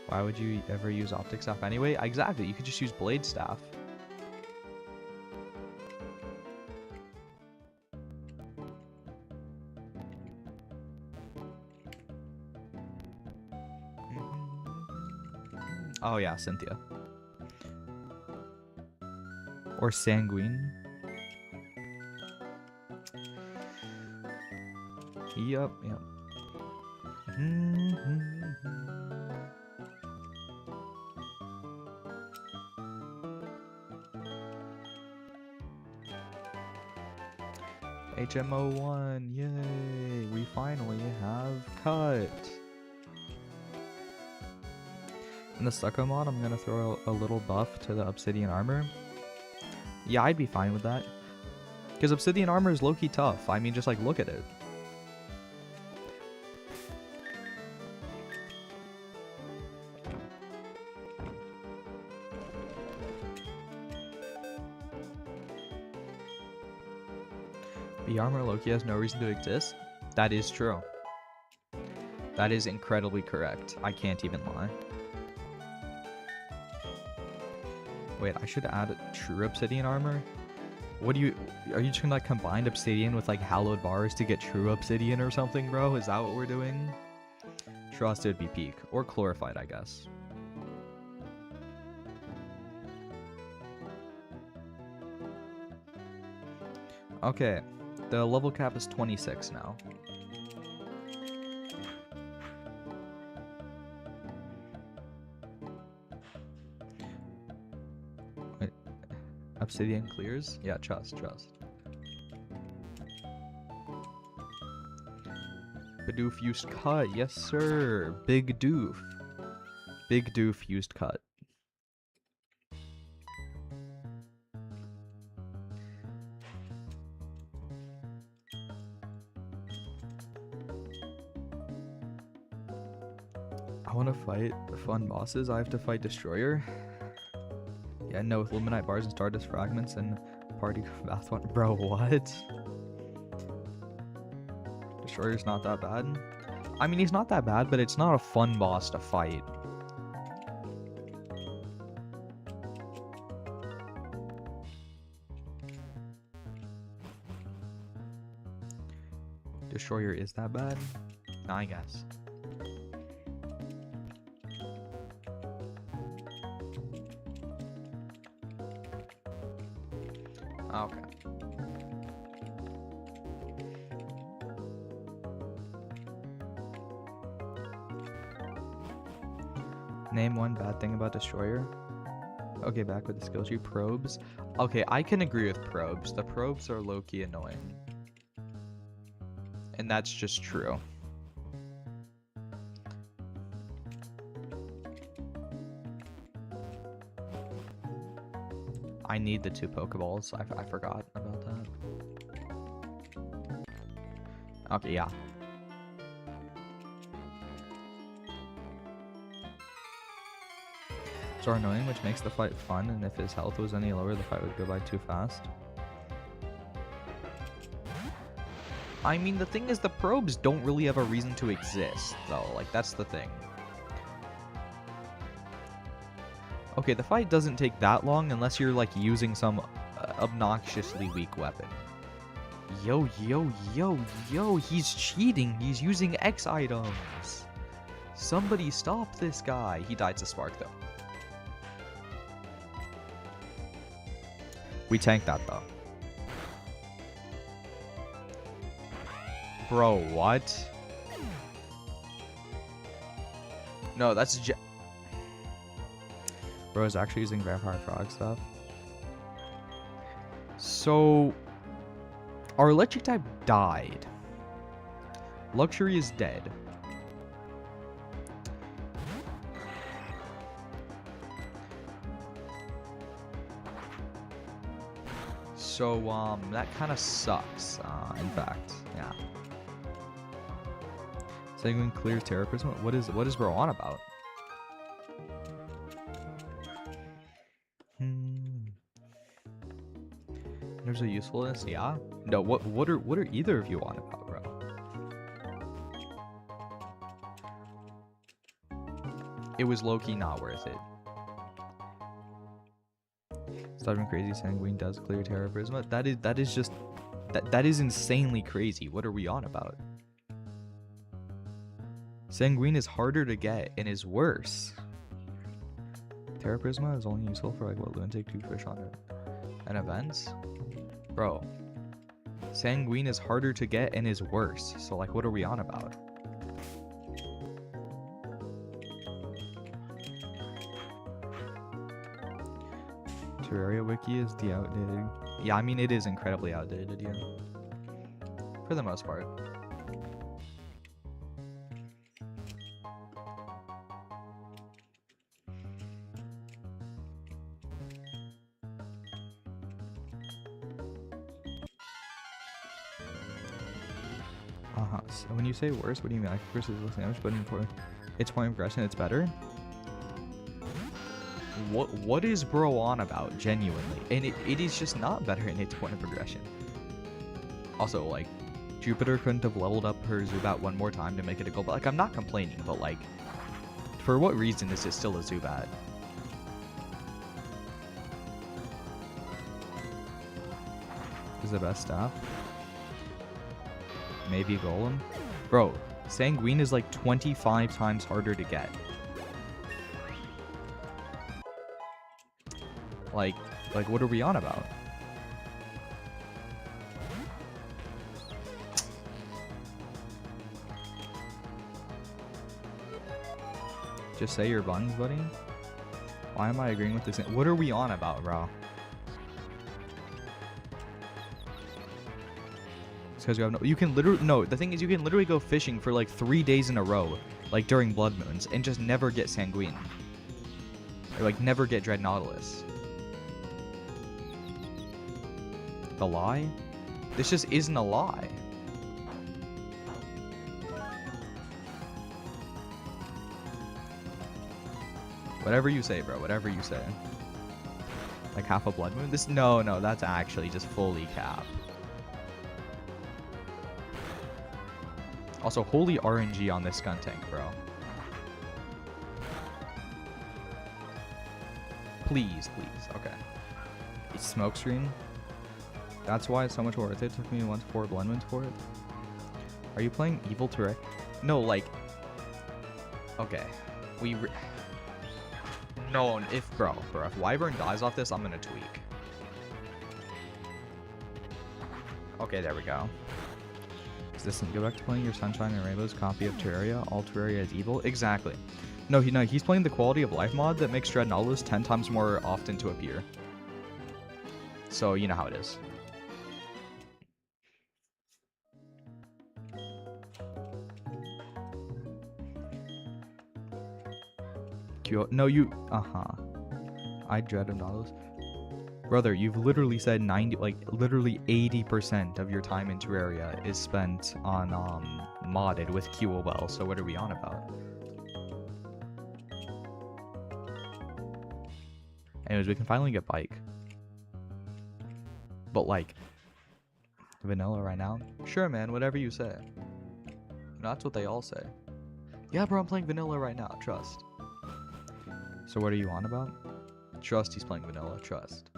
Why would you ever use Optic Staff anyway? Exactly, you could just use Blade Staff. Oh yeah, Cynthia. Or Sanguine. Yep. HMO1, yay! We finally have cut. In the Stucco mod, I'm gonna throw a little buff to the Obsidian armor. Yeah, I'd be fine with that. Because Obsidian armor is low-key tough. I mean, just like, look at it. The armor Loki has no reason to exist? That is true. That is incredibly correct. I can't even lie. Wait, I should add true obsidian armor? What do you... Are you just gonna like combine obsidian with like hallowed bars to get true obsidian or something, bro? Is that what we're doing? Trust it would be peak. Or glorified, I guess. Okay. The level cap is 26 now. Wait. Obsidian clears? Yeah, trust. Bidoof used cut. Yes, sir. Big doof. Big doof used cut. I want to fight fun bosses. I have to fight Destroyer. Yeah, no, with Luminite bars and Stardust fragments and party bath one. Bro, what? Destroyer's not that bad. I mean, he's not that bad, but it's not a fun boss to fight. Destroyer is that bad? Nah, I guess. Okay. Name one bad thing about Destroyer. Okay, back with the skill tree. Probes. Okay, I can agree with probes. The probes are low-key annoying. And that's just true. I need the 2 Pokeballs. I forgot about that. Okay, yeah. So annoying, which makes the fight fun, and if his health was any lower, the fight would go by too fast. I mean, the thing is, the probes don't really have a reason to exist, though. Like, that's the thing. Okay, the fight doesn't take that long unless you're, like, using some obnoxiously weak weapon. Yo, he's cheating. He's using X items. Somebody stop this guy. He died to Spark, though. We tanked that, though. Bro, what? No, that's Bro is actually using Vampire Frog stuff. So, our electric type died. Luxury is dead. So, that kind of sucks, in fact, yeah. Sanguine clears Terra Prism? What is bro on about? There's a usefulness, yeah? No, what are either of you on about, bro? It was low-key not worth it. Stubborn crazy Sanguine does clear Terra Prisma. That is just that is insanely crazy. What are we on about? Sanguine is harder to get and is worse. Terra Prisma is only useful for like what, Lunatic 2 fish on it and events? Bro. Sanguine is harder to get and is worse. So, like, what are we on about? Terraria wiki is the outdated. Yeah, I mean, it is incredibly outdated, yeah. For the most part. So when you say worse, what do you mean? Like, versus less damage, but for its point of progression, it's better? What is bro on about, genuinely? And it is just not better in its point of progression. Also, like, Jupiter couldn't have leveled up her Zubat one more time to make it a gold. But, like, I'm not complaining, but, like, for what reason is it still a Zubat? Is the best staff? Maybe Golem? Bro, Sanguine is like 25 times harder to get. Like what are we on about? Just say your buns, buddy. Why am I agreeing with this? What are we on about, bro? Because you have no, you can literally, no, the thing is you can literally go fishing for like 3 days in a row, like during blood moons, and just never get Sanguine. Or like never get Dread Nautilus. The lie? This just isn't a lie. Whatever you say, bro, whatever you say. Like half a blood moon? This, no, that's actually just fully cap. Also, holy RNG on this Skuntank, bro. Please. Okay. It's Smokescreen. That's why it's so much worth it. It took me 1 to 4 blood moons for it. Are you playing Evil Terraria? No, like... Okay. No, if Wyvern dies off this, I'm gonna tweak. Okay, there we go. Listen, go back to playing your Sunshine and Rainbows copy of Terraria. All Terraria is evil. Exactly. No, he's playing the quality of life mod that makes Dread Nautilus 10 times more often to appear. So you know how it is. No, you. I dread Nautilus. Brother, you've literally said 90, like literally 80% of your time in Terraria is spent on modded with QOL. So what are we on about? Anyways, we can finally get Bike. But like vanilla right now? Sure, man, whatever you say. That's what they all say. Yeah, bro, I'm playing vanilla right now. Trust. So what are you on about? Trust he's playing vanilla. Trust.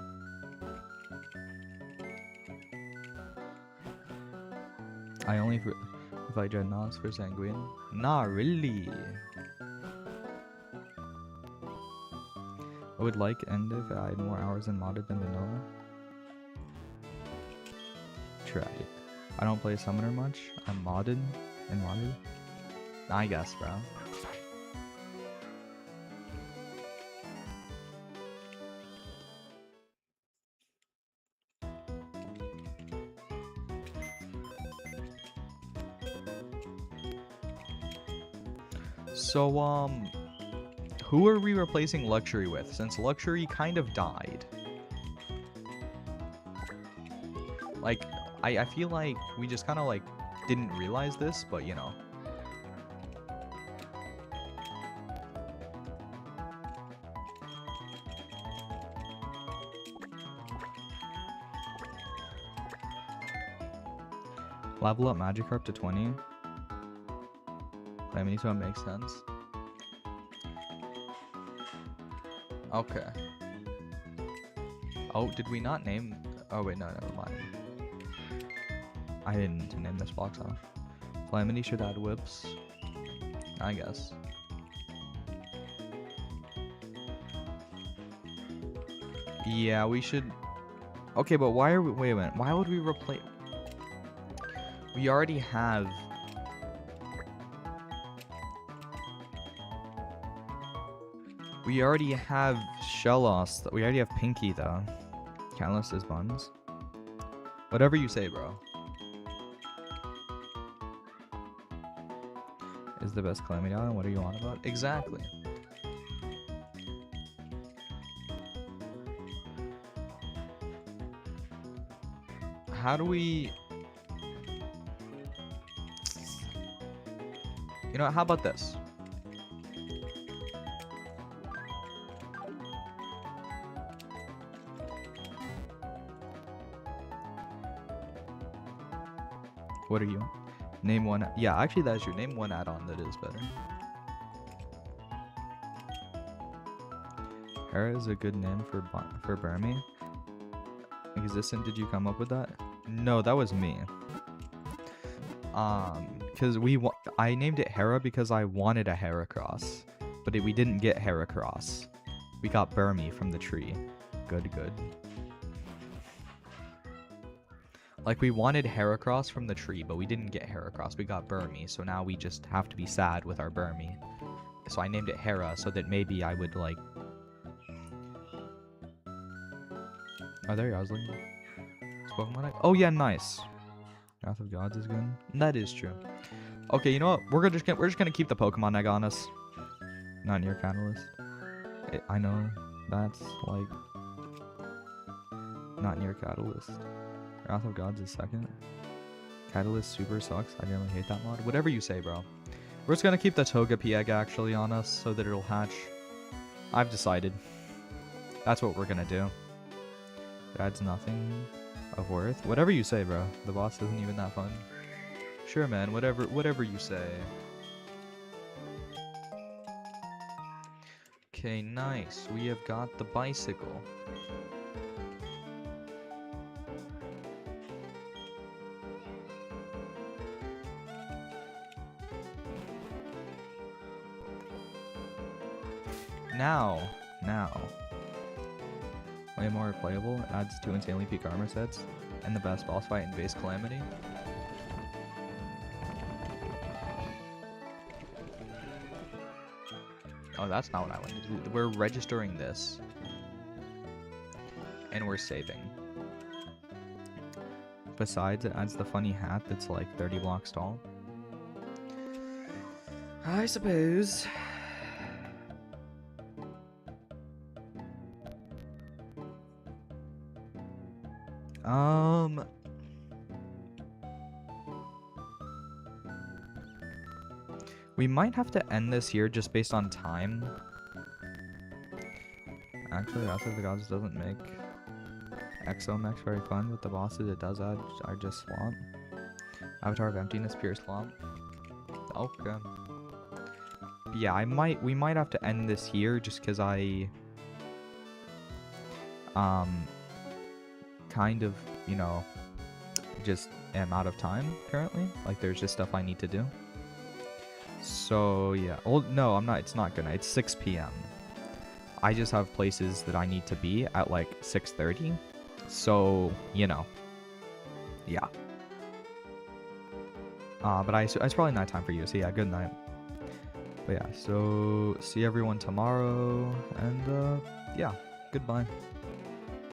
I only if I dread Nautilus for Sanguine. Not really. I would like end if I had more hours in modded than vanilla. Tragic. I don't play Summoner much. I'm modded and modded. I guess, bro. So, who are we replacing Luxury with, since Luxury kind of died? Like, I feel like we just kind of, like, didn't realize this, but, you know. Level up Magikarp to 20. I mean, so it makes sense. Okay. Oh, did we not name... Oh, wait, no, never mind. I didn't name this box off. Calamity should add whips. I guess. Yeah, we should... Okay, but why are we... Wait a minute. Why would we replace... We already have... We already have Shellos. We already have Pinky, though. Catalyst is buns. Whatever you say, bro. Is the best Calamity Island? What are you on about? Exactly. How do we... You know what, how about this? What are you? Name one. Yeah, actually that's true. Name one add-on that is better. Hera is a good name for Burmy. Existent, did you come up with that? No, that was me. Because I named it Hera because I wanted a Heracross, but we didn't get Heracross. We got Burmy from the tree. Good. Like, we wanted Heracross from the tree, but we didn't get Heracross. We got Burmy, so now we just have to be sad with our Burmy. So I named it Hera so that maybe I would, like... Are there Yozling? Pokemon? Oh yeah, nice. Wrath of Gods is good. That is true. Okay, you know what? We're just gonna keep the Pokemon egg on us. Not near Catalyst. I know that's like not near Catalyst. Wrath of Gods is second. Catalyst super sucks. I generally hate that mod. Whatever you say, bro. We're just gonna keep the Togepi egg actually on us so that it'll hatch. I've decided. That's what we're gonna do. It adds nothing of worth. Whatever you say, bro. The boss isn't even that fun. Sure, man. Whatever you say. Okay, nice. We have got the bicycle. Now. Way more playable, adds 2 insanely peak armor sets, and the best boss fight in base Calamity. Oh, that's not what I wanted to do. We're registering this. And we're saving. Besides, it adds the funny hat that's like 30 blocks tall. I suppose. We might have to end this here just based on time. Actually, Wrath of the Gods doesn't make Exomex very fun with the bosses. It does add are just Swamp. Avatar of Emptiness, Pure Swamp. Okay. But yeah, we might have to end this here just because I kind of, you know, just am out of time currently. Like, there's just stuff I need to do. So yeah. Oh no, I'm not. It's not gonna. It's 6 p.m. I just have places that I need to be at like 6:30. So, you know. Yeah. But it's probably night time for you. So yeah, good night. But yeah, so see everyone tomorrow, and yeah, goodbye.